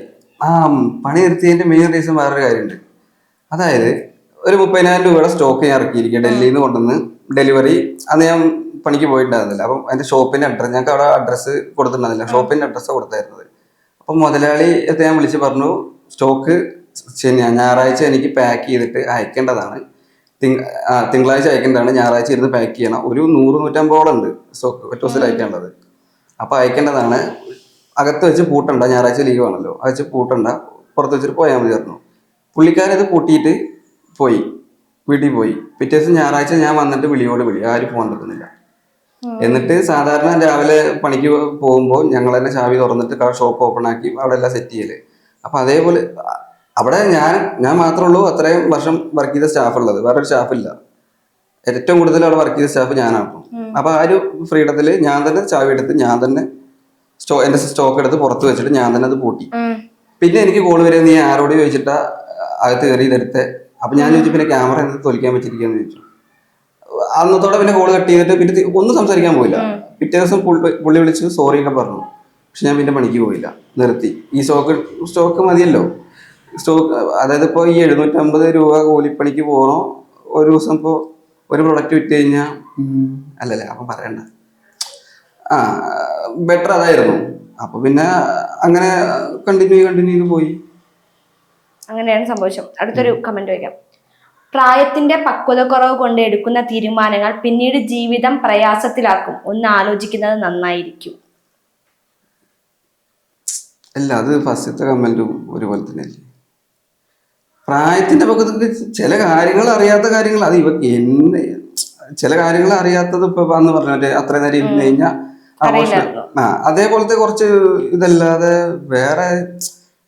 പണി നിർത്തിയതിന്റെ മെയിൻ റീസൺ വേറൊരു കാര്യമുണ്ട്. അതായത് ഒരു 30,000 രൂപയുടെ സ്റ്റോക്ക് ഞാൻ ഇറക്കിയിരിക്കുക ഡൽഹിയിൽ നിന്ന് കൊണ്ടുവന്ന്. ഡെലിവറി അന്ന് ഞാൻ പണിക്ക് പോയിട്ടുണ്ടായിരുന്നില്ല. അപ്പം എൻ്റെ ഷോപ്പിന്റെ അഡ്രസ്സ് ഞങ്ങൾക്ക് അവിടെ അഡ്രസ്സ് കൊടുത്തിട്ടുണ്ടായിരുന്നില്ല. ഷോപ്പിന്റെ അഡ്രസ്സ് കൊടുത്തായിരുന്നത്. അപ്പം മുതലാളി ഞാൻ വിളിച്ച് പറഞ്ഞു, സ്റ്റോക്ക് ഞായറാഴ്ച എനിക്ക് പാക്ക് ചെയ്തിട്ട് അയക്കേണ്ടതാണ്, തിങ്കളാഴ്ച അയക്കേണ്ടതാണ്, ഞായറാഴ്ച ഇരുന്ന് പാക്ക് ചെയ്യണം. ഒരു 100-150 ഉണ്ട് സ്റ്റോക്ക് ഒറ്റ ദിവസത്തിൽ അയക്കേണ്ടത്. അപ്പൊ അയക്കേണ്ടതാണ്. അകത്ത് വെച്ച് പൂട്ടണ്ട, ഞായറാഴ്ച ലീവ് ആണല്ലോ, വെച്ച് പൂട്ടണ്ട, പുറത്ത് വെച്ചിട്ട് പോയാൽ മതി പറഞ്ഞു. പുള്ളിക്കാരത് പൂട്ടിയിട്ട് പോയി, വീട്ടിൽ പോയി. പിറ്റേ ദിവസം ഞായറാഴ്ച ഞാൻ വന്നിട്ട് വിളിയോട് വിളി, ആരും ഫോൺ എടുക്കുന്നില്ല. എന്നിട്ട് സാധാരണ രാവിലെ പണിക്ക് പോകുമ്പോൾ ഞങ്ങൾ തന്നെ ചാവി തുറന്നിട്ട് ഷോപ്പ് ഓപ്പൺ ആക്കി അവിടെ എല്ലാം സെറ്റ് ചെയ്യല്. അപ്പൊ അതേപോലെ അവിടെ ഞാൻ മാത്രമേ ഉള്ളൂ അത്രയും വർഷം വർക്ക് ചെയ്ത സ്റ്റാഫ് ഉള്ളത്, വേറൊരു സ്റ്റാഫില്ല. ഏറ്റവും കൂടുതൽ അവിടെ വർക്ക് ചെയ്ത സ്റ്റാഫ് ഞാനാണ്. അപ്പൊ ആ ഒരു ഫ്രീഡത്തില് ഞാൻ തന്നെ ചാവി എടുത്ത് ഞാൻ തന്നെ എന്റെ സ്റ്റോക്ക് എടുത്ത് പുറത്ത് വെച്ചിട്ട് ഞാൻ തന്നെ അത് പൂട്ടി. പിന്നെ എനിക്ക് കോള് വരെ നീ ആരോട് ചോദിച്ചിട്ടാ അകത്ത് കയറി ഇതെടുത്ത്. അപ്പൊ ഞാൻ ചോദിച്ചു പിന്നെ ക്യാമറ എന്ത് തൊലിക്കാൻ വെച്ചിരിക്കാന്ന് ചോദിച്ചു. അന്നത്തോടെ പിന്നെ കോള് കട്ട് ചെയ്തിട്ട് പിന്നെ ഒന്നും സംസാരിക്കാൻ പോയില്ല. പിറ്റേ ദിവസം പുള്ളി വിളിച്ച് സോറി ഒക്കെ പറഞ്ഞു. പക്ഷെ ഞാൻ പിന്നെ പണിക്ക് പോയില്ല, നിർത്തി. ഈ സ്റ്റോക്ക് മതിയല്ലോ. സ്റ്റോക്ക് അതായത് ഇപ്പോൾ ഈ 750 രൂപ കൂലിപ്പണിക്ക് പോകണോ ഒരു ദിവസം. ഇപ്പോൾ ഒരു പ്രൊഡക്റ്റ് വിറ്റ് കഴിഞ്ഞാൽ അല്ലല്ലേ അപ്പം പറയണ്ട, ബെറ്റർ അതായിരുന്നു. അപ്പൊ പിന്നെ അങ്ങനെ കണ്ടിന്യൂ ചെയ്ത് പോയി. അങ്ങനെയാണ് സംഭവിച്ചത്. അടുത്തൊരു കമന്റ് വയ്ക്കാം. പ്രായത്തിന്റെ പക്വതക്കുറവ് കൊണ്ട് എടുക്കുന്ന തീരുമാനങ്ങൾ പിന്നീട് ജീവിതം പ്രയാസത്തിലാക്കും, ഒന്ന് ആലോചിക്കുന്നത് നന്നായിരിക്കും. അല്ല, അത് ഫസ്റ്റത്തെ കമന്റും ഒരുപോലെ തന്നെയല്ലേ. പ്രായത്തിന്റെ പക്വതക്ക് ചില കാര്യങ്ങൾ അറിയാത്ത കാര്യങ്ങൾ, അത് ചില കാര്യങ്ങൾ അറിയാത്തത് ഇപ്പൊ അന്ന് പറഞ്ഞ അത്ര നേരം ഇരുന്ന് കഴിഞ്ഞാൽ അതേപോലത്തെ കുറച്ച് ഇതല്ലാതെ വേറെ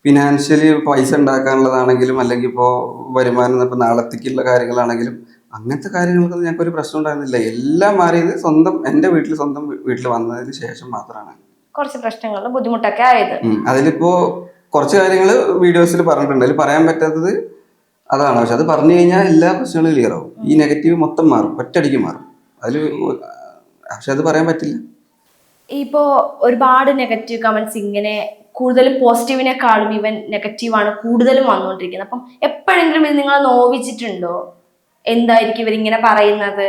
ഫിനാൻഷ്യലി പൈസ ഉണ്ടാക്കാനുള്ളതാണെങ്കിലും അല്ലെങ്കിൽ ഇപ്പോൾ വരുമാനം ഇപ്പൊ നാളത്തേക്കുള്ള കാര്യങ്ങളാണെങ്കിലും അങ്ങനത്തെ കാര്യങ്ങൾക്കൊന്നും ഞങ്ങൾക്ക് ഒരു പ്രശ്നം ഉണ്ടായിരുന്നില്ല. എല്ലാം മാറിയത് സ്വന്തം വീട്ടിൽ വന്നതിന് ശേഷം മാത്രമാണ് കുറച്ച് പ്രശ്നങ്ങളും ബുദ്ധിമുട്ടൊക്കെ ആയത്. അതിലിപ്പോ കുറച്ച് കാര്യങ്ങൾ വീഡിയോസിൽ പറഞ്ഞിട്ടുണ്ട്, അതിൽ പറയാൻ പറ്റാത്തത് അതാണ്. പക്ഷെ അത് പറഞ്ഞു കഴിഞ്ഞാൽ എല്ലാ പ്രശ്നങ്ങളും ക്ലിയർ ആവും. ഈ നെഗറ്റീവ് മൊത്തം മാറും, ഒറ്റയടിക്ക് മാറും. പക്ഷെ അത് പറയാൻ പറ്റില്ല. ഇപ്പോ ഒരുപാട് നെഗറ്റീവ് കമന്റ്സ്, ഇങ്ങനെ കൂടുതലും പോസിറ്റീവിനെക്കാളും ഇവൻ നെഗറ്റീവാണ് കൂടുതലും വന്നുകൊണ്ടിരിക്കുന്നത്. അപ്പം എപ്പോഴെങ്കിലും ഇത് നിങ്ങൾ നോവിച്ചിട്ടുണ്ടോ? എന്തായിരിക്കും ഇവരിങ്ങനെ പറയുന്നത്,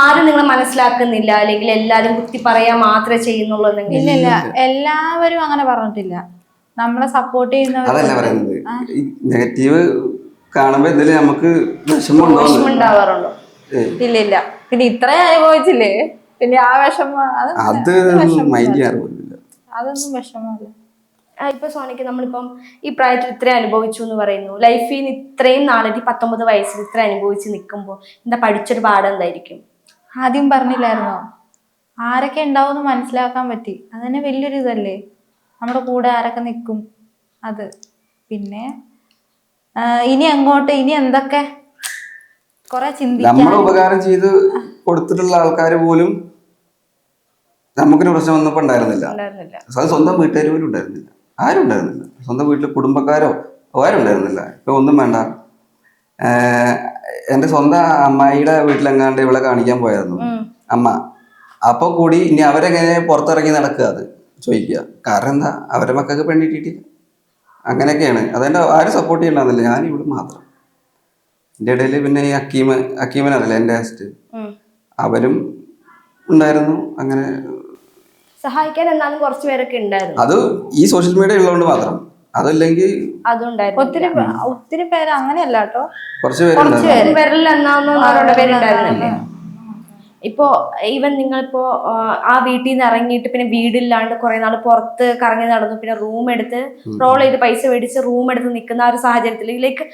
ആരും നിങ്ങൾ മനസ്സിലാക്കുന്നില്ല, അല്ലെങ്കിൽ എല്ലാരും കുത്തി പറയാ മാത്രമേ ചെയ്യുന്നുള്ളൂ? ഇല്ല, എല്ലാവരും അങ്ങനെ പറഞ്ഞിട്ടില്ല. നമ്മളെ സപ്പോർട്ട് ചെയ്യുന്നവർ അതല്ല പറയുന്നത്. നെഗറ്റീവ് കാണുമ്പോ എന്തെങ്കിലും നമുക്ക് വിഷമം ഉണ്ടാവാറുണ്ടോ? ഇല്ല. പിന്നെ ഇത്രയും അനുഭവിച്ചില്ലേ, പിന്നെ ആ വിഷമം അതൊന്നും വിഷമല്ല. ഇപ്പൊ സോണിക്ക് നമ്മളിപ്പം ഈ പ്രായത്തിൽ ഇത്രയും അനുഭവിച്ചു എന്ന് പറയുന്നു, ലൈഫിൽ നിന്ന് ഇത്രയും നാളെ 19 വയസ്സിൽ ഇത്ര അനുഭവിച്ച് നിൽക്കുമ്പോൾ എന്താ പഠിച്ചൊരു പാഠം എന്തായിരിക്കും? ആദ്യം പറഞ്ഞില്ലായിരുന്നോ, ആരൊക്കെ ഉണ്ടാവും മനസ്സിലാക്കാൻ പറ്റി. അതന്നെ വലിയൊരു ഇതല്ലേ, നമ്മുടെ കൂടെ ആരൊക്കെ നിൽക്കും അത്. പിന്നെ ഇനി അങ്ങോട്ട് ഇനി എന്തൊക്കെ കുറെ ചിന്തിക്കാൻ, നമ്മളെ ഉപകാരം ചെയ്ത് കൊടുത്തിട്ടുള്ള ആൾക്കാർ പോലും നമുക്കൊരു പ്രശ്നം വന്നപ്പോ ഉണ്ടായിരുന്നില്ല. അത് സ്വന്തം വീട്ടുകാർ പോലും ഉണ്ടായിരുന്നില്ല, ആരും ഉണ്ടായിരുന്നില്ല. സ്വന്തം വീട്ടിൽ കുടുംബക്കാരോ ആരും ഉണ്ടായിരുന്നില്ല. ഇപ്പൊ ഒന്നും വേണ്ട, എന്റെ സ്വന്തം അമ്മായിയുടെ വീട്ടിലെങ്ങാണ്ട് ഇവളെ കാണിക്കാൻ പോയായിരുന്നു അമ്മ. അപ്പൊ കൂടി ഇനി അവരെങ്ങനെ പുറത്തിറങ്ങി നടക്കുക അത് ചോദിക്കുക. കാരണം എന്താ, അവരുടെ മക്കൾക്ക് പെണ്ണിട്ടിട്ടില്ല. അങ്ങനെയൊക്കെയാണ്. അതെന്റെ ആരും സപ്പോർട്ട് ചെയ്യണമെന്നില്ല, ഞാൻ ഇവിടെ മാത്രം. എൻ്റെ ഇടയിൽ പിന്നെ ഈ അക്കീമനറിയില്ല, എൻ്റെ ഹസ്റ്റ്, അവരും ഉണ്ടായിരുന്നു. അങ്ങനെ സഹായിക്കാൻ എന്നാലും കുറച്ച് പേരൊക്കെ ഉണ്ടായിരുന്നു. അത് ഈ സോഷ്യൽ മീഡിയ ഉള്ളതുകൊണ്ട് മാത്രം, അതല്ലെങ്കിൽ ഒത്തിരി പേര് അങ്ങനെയല്ല കേട്ടോ, കുറച്ച് പേരുണ്ടായിരുന്നു. വിരലിൽ എന്നാവുന്ന പേരുണ്ടായിരുന്നില്ലേ. ഇപ്പോ ഈവൻ നിങ്ങളിപ്പോ ആ വീട്ടിൽ നിന്ന് ഇറങ്ങിയിട്ട് പിന്നെ വീടില്ലാണ്ട് കുറെ നാൾ പുറത്ത് കറങ്ങി നടന്നു, പിന്നെ റൂം എടുത്ത് റോൾ ചെയ്ത് പൈസ മേടിച്ച് റൂം എടുത്ത് നിൽക്കുന്ന ആ ഒരു സാഹചര്യത്തിൽ ലൈക്ക്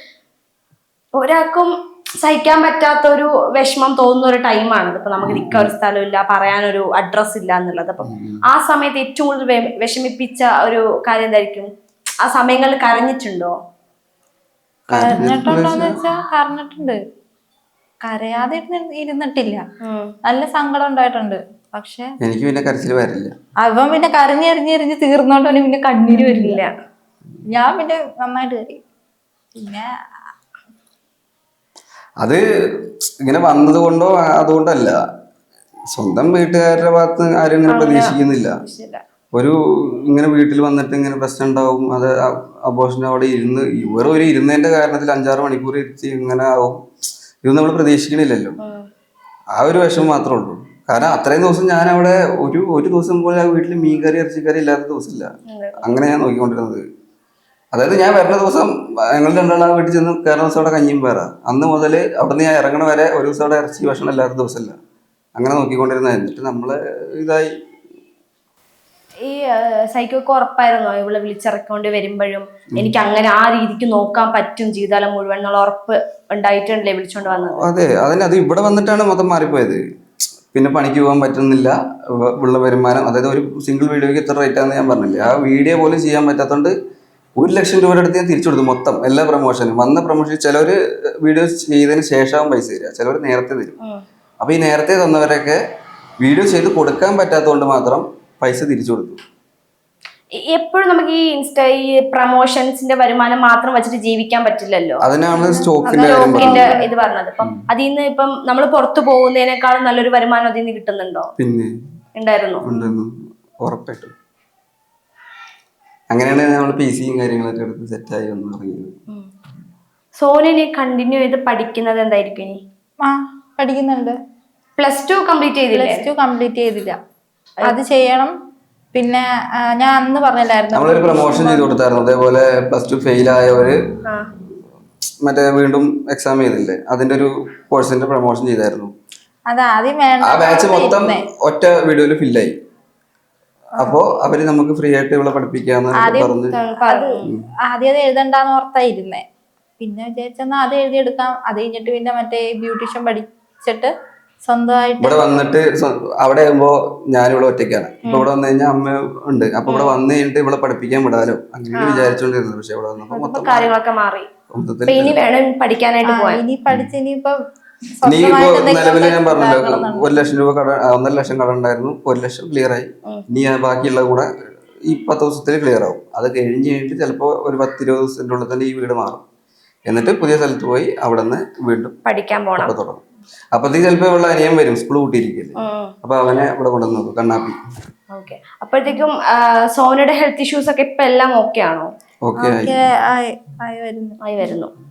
ഒരാൾക്കും സഹിക്കാൻ പറ്റാത്ത ഒരു വിഷമം തോന്നുന്ന ഒരു ടൈമാണിത്. ഇപ്പൊ നമുക്ക് നിൽക്കാൻ ഒരു സ്ഥലമില്ല, പറയാനൊരു അഡ്രസ് ഇല്ല എന്നുള്ളത്. അപ്പം ആ സമയത്ത് ഏറ്റവും കൂടുതൽ വിഷമിപ്പിച്ച ഒരു കാര്യം എന്തായിരിക്കും? ആ സമയങ്ങളിൽ കരഞ്ഞിട്ടുണ്ടോ? കരഞ്ഞിട്ടുണ്ടോന്ന് വെച്ചാ കരഞ്ഞിട്ടുണ്ട്, കരയാതെ ഇരുന്നിട്ടില്ല. നല്ല സങ്കടം ഉണ്ടായിട്ടുണ്ട്. പക്ഷെ എനിക്ക് പിന്നെ കരച്ചിൽ വരില്ല. അവൻ പിന്നെ കരഞ്ഞെറിഞ്ഞെറിഞ്ഞ് തീർന്നോണ്ട് പിന്നെ കണ്ണീര് വരില്ല. ഞാൻ പിന്നെ നന്നായിട്ട് കരയും. പിന്നെ അത് ഇങ്ങനെ വന്നത് കൊണ്ടോ അതുകൊണ്ടല്ല, സ്വന്തം വീട്ടുകാരുടെ ഭാഗത്ത് ആരും ഇങ്ങനെ പ്രതീക്ഷിക്കുന്നില്ല. ഒരു ഇങ്ങനെ വീട്ടിൽ വന്നിട്ട് ഇങ്ങനെ പ്രശ്നം ഉണ്ടാവും, അത് അബോർഷൻ അവിടെ ഇരുന്ന് ഇവർ ഇരുന്നതിന്റെ കാരണത്തിൽ 5-6 മണിക്കൂർ ഇരുത്തി ഇങ്ങനെ ആവും. ഇതൊന്നും നമ്മൾ പ്രതീക്ഷിക്കണില്ലല്ലോ. ആ ഒരു വിഷമം മാത്രമേ ഉള്ളൂ. കാരണം അത്രയും ദിവസം ഞാൻ അവിടെ ഒരു ദിവസം പോലെ ആ വീട്ടിൽ മീൻകറി ഇറച്ചിക്കറി ഇല്ലാത്ത ദിവസമില്ല. അങ്ങനെ ഞാൻ നോക്കിക്കൊണ്ടിരുന്നത്. അതായത് ഞാൻ വരുന്ന ദിവസം ഞങ്ങൾ രണ്ടാളും ആ വീട്ടിൽ ചെന്ന് കയറുന്ന ദിവസം അവിടെ കഞ്ഞിയും പേറ, അന്ന് മുതൽ അവിടെ നിന്ന് ഞാൻ ഇറങ്ങണ വരെ ഒരു ദിവസം അവിടെ ഇറച്ചി ഭക്ഷണം ഇല്ലാത്ത ദിവസമില്ല. അങ്ങനെ നോക്കിക്കൊണ്ടിരുന്ന. എന്നിട്ട് നമ്മള് ഇതായി. ഈ സൈക്കോക്ക് ഉറപ്പായിരുന്നോ ഇവളെ വിളിച്ചിറക്കൊണ്ട് വരുമ്പോഴും എനിക്ക് അങ്ങനെ ആ രീതിക്ക് നോക്കാൻ പറ്റും ജീവിതകാലം മുഴുവൻ എന്നുള്ള ഉറപ്പ് ഉണ്ടായിട്ടുണ്ടല്ലേ വിളിച്ചോണ്ട് വന്നത്? അതെ, അത് ഇവിടെ വന്നിട്ടാണ് മൊത്തം മാറിപ്പോയത്. പിന്നെ പണിക്ക് പോകാൻ പറ്റുന്നില്ല, ഉള്ള വരുമാനം, അതായത് ഒരു സിംഗിൾ വീഡിയോക്ക് ഇത്ര റേറ്റ് ആണെന്ന് ഞാൻ പറഞ്ഞില്ലേ, ആ വീഡിയോ പോലും ചെയ്യാൻ പറ്റാത്തതുകൊണ്ട് 1 ലക്ഷം രൂപയുടെ അടുത്ത് ഞാൻ തിരിച്ചു കൊടുത്തു മൊത്തം എല്ലാ പ്രൊമോഷനും. വന്ന പ്രൊമോഷൻ ചിലവർ വീഡിയോസ് ചെയ്തതിന് ശേഷം പൈസ തരിക, ചിലവർ നേരത്തെ തരും. അപ്പൊ ഈ നേരത്തെ തന്നവരൊക്കെ വീഡിയോ ചെയ്ത് കൊടുക്കാൻ പറ്റാത്തതുകൊണ്ട് മാത്രം പൈസ തിരിച്ചു കൊടുത്തു. എപ്പോഴും നമുക്ക് ഈ പ്രൊമോഷൻസിന്റെ വരുമാനം മാത്രം വെച്ചിട്ട് ജീവിക്കാൻ പറ്റില്ലല്ലോ. അതിനാണ് സ്റ്റോക്കിന്റെ ഇത് പറഞ്ഞത്. ഇപ്പം അതിൽ നിന്ന് ഇപ്പം നമ്മൾ പുറത്തു പോകുന്നതിനേക്കാളും നല്ലൊരു വരുമാനം അതിൽ നിന്ന് കിട്ടുന്നുണ്ടോ? പിന്നെ ഉണ്ടായിരുന്നു, ഉറപ്പായിട്ടും. അങ്ങനെയാണ് നമ്മൾ PCയും കാര്യങ്ങളൊക്കെ എടുത്ത് സെറ്റായി വന്ന് തുടങ്ങിയത്. സോനിനെ കണ്ടിന്യൂ ചെയ്ത് പഠിക്കുന്നത് എന്തായിരിക്കും ഇനി? പഠിക്കുന്നുണ്ട്. +2 കംപ്ലീറ്റ് ചെയ്തില്ല. +2 കംപ്ലീറ്റ് ചെയ്തില്ല, അത് ചെയ്യണം. പിന്നെ ഞാൻ അന്ന് പറഞ്ഞില്ലായിരുന്നു, നമ്മളൊരു പ്രൊമോഷൻ ചെയ്ത് കൊടുത്തായിരുന്നു. അതേപോലെ +2 ഫെയിൽ ആയവര് മറ്റേ വീണ്ടും എക്സാം ചെയ്തില്ലേ, അതിന്റെ ഒരു കോഴ്സിന്റെ പ്രൊമോഷൻ ചെയ്തായിരുന്നു. അത് ആദ്യം വേണ്ട, ആ ബാച്ച് മൊത്തം ഒറ്റ വീഡിയോയിൽ ഫില്ലായി. അപ്പോ അവര് നമുക്ക് ഫ്രീ ആയിട്ട് ഇവിടെ പഠിപ്പിക്കാന്ന് പറഞ്ഞു. ആദ്യം അത് എഴുതണ്ടെന്ന് ഓർത്തായിരുന്നേ. പിന്നെ വിചാരിച്ചെന്നാ അത് എഴുതിയെടുക്കാം. അത് കഴിഞ്ഞിട്ട് പിന്നെ മറ്റേ ബ്യൂട്ടീഷ്യൻ പഠിച്ചിട്ട് സ്വന്തമായിട്ട് ഇവിടെ വന്നിട്ട് അവിടെ ആകുമ്പോ ഞാനിവിടെ ഒറ്റയ്ക്കാണ്. ഇപ്പൊ ഇവിടെ വന്നു കഴിഞ്ഞാൽ അമ്മ ഉണ്ട്. അപ്പൊ ഇവിടെ വന്നു കഴിഞ്ഞിട്ട് ഇവിടെ പഠിപ്പിക്കാൻ വിടാലോ അങ്ങനെ വിചാരിച്ചോണ്ടിരുന്നത്. പക്ഷെ ഇവിടെ വന്നപ്പോ മൊത്തം കാര്യങ്ങളൊക്കെ മാറി. ഇനി വേണം പഠിക്കാനായിട്ട് പോവാൻ. ഇനി പഠിച്ച് ഇനിയിപ്പോ നിലവിൽ ഞാൻ പറഞ്ഞല്ലോ 1 ലക്ഷം രൂപ കട, 1.5 ലക്ഷം കട ഉണ്ടായിരുന്നു. 1 ലക്ഷം ക്ലിയർ ആയി. ഇനി ബാക്കിയുള്ളത് കൂടെ ഈ 10 ദിവസത്തിൽ ക്ലിയർ ആവും. അത് കഴിഞ്ഞിട്ട് ചിലപ്പോ ഒരു 10-20 ദിവസത്തിന്റെ ഉള്ളിൽ തന്നെ ഈ വീട് മാറും. എന്നിട്ട് പുതിയ സ്ഥലത്ത് പോയി അവിടെ നിന്ന് വീണ്ടും പഠിക്കാൻ പോകണം. തുടങ്ങും. അപ്പത്തേക്ക് ചിലപ്പോ ഉള്ള അനിയൻ വരും, സ്കൂൾ കൂട്ടിയിരിക്കില്ലേ, അപ്പൊ അവനെ ഇവിടെ കൊണ്ടുവന്നു കണ്ണാപ്പി. അപ്പോഴത്തേക്കും സോനയുടെ ഹെൽത്ത് ഇഷ്യൂസ് ഒക്കെ ഇപ്പൊ എല്ലാം ഓക്കെ ആണോ? ഓക്കെ ആയി വരുന്നു.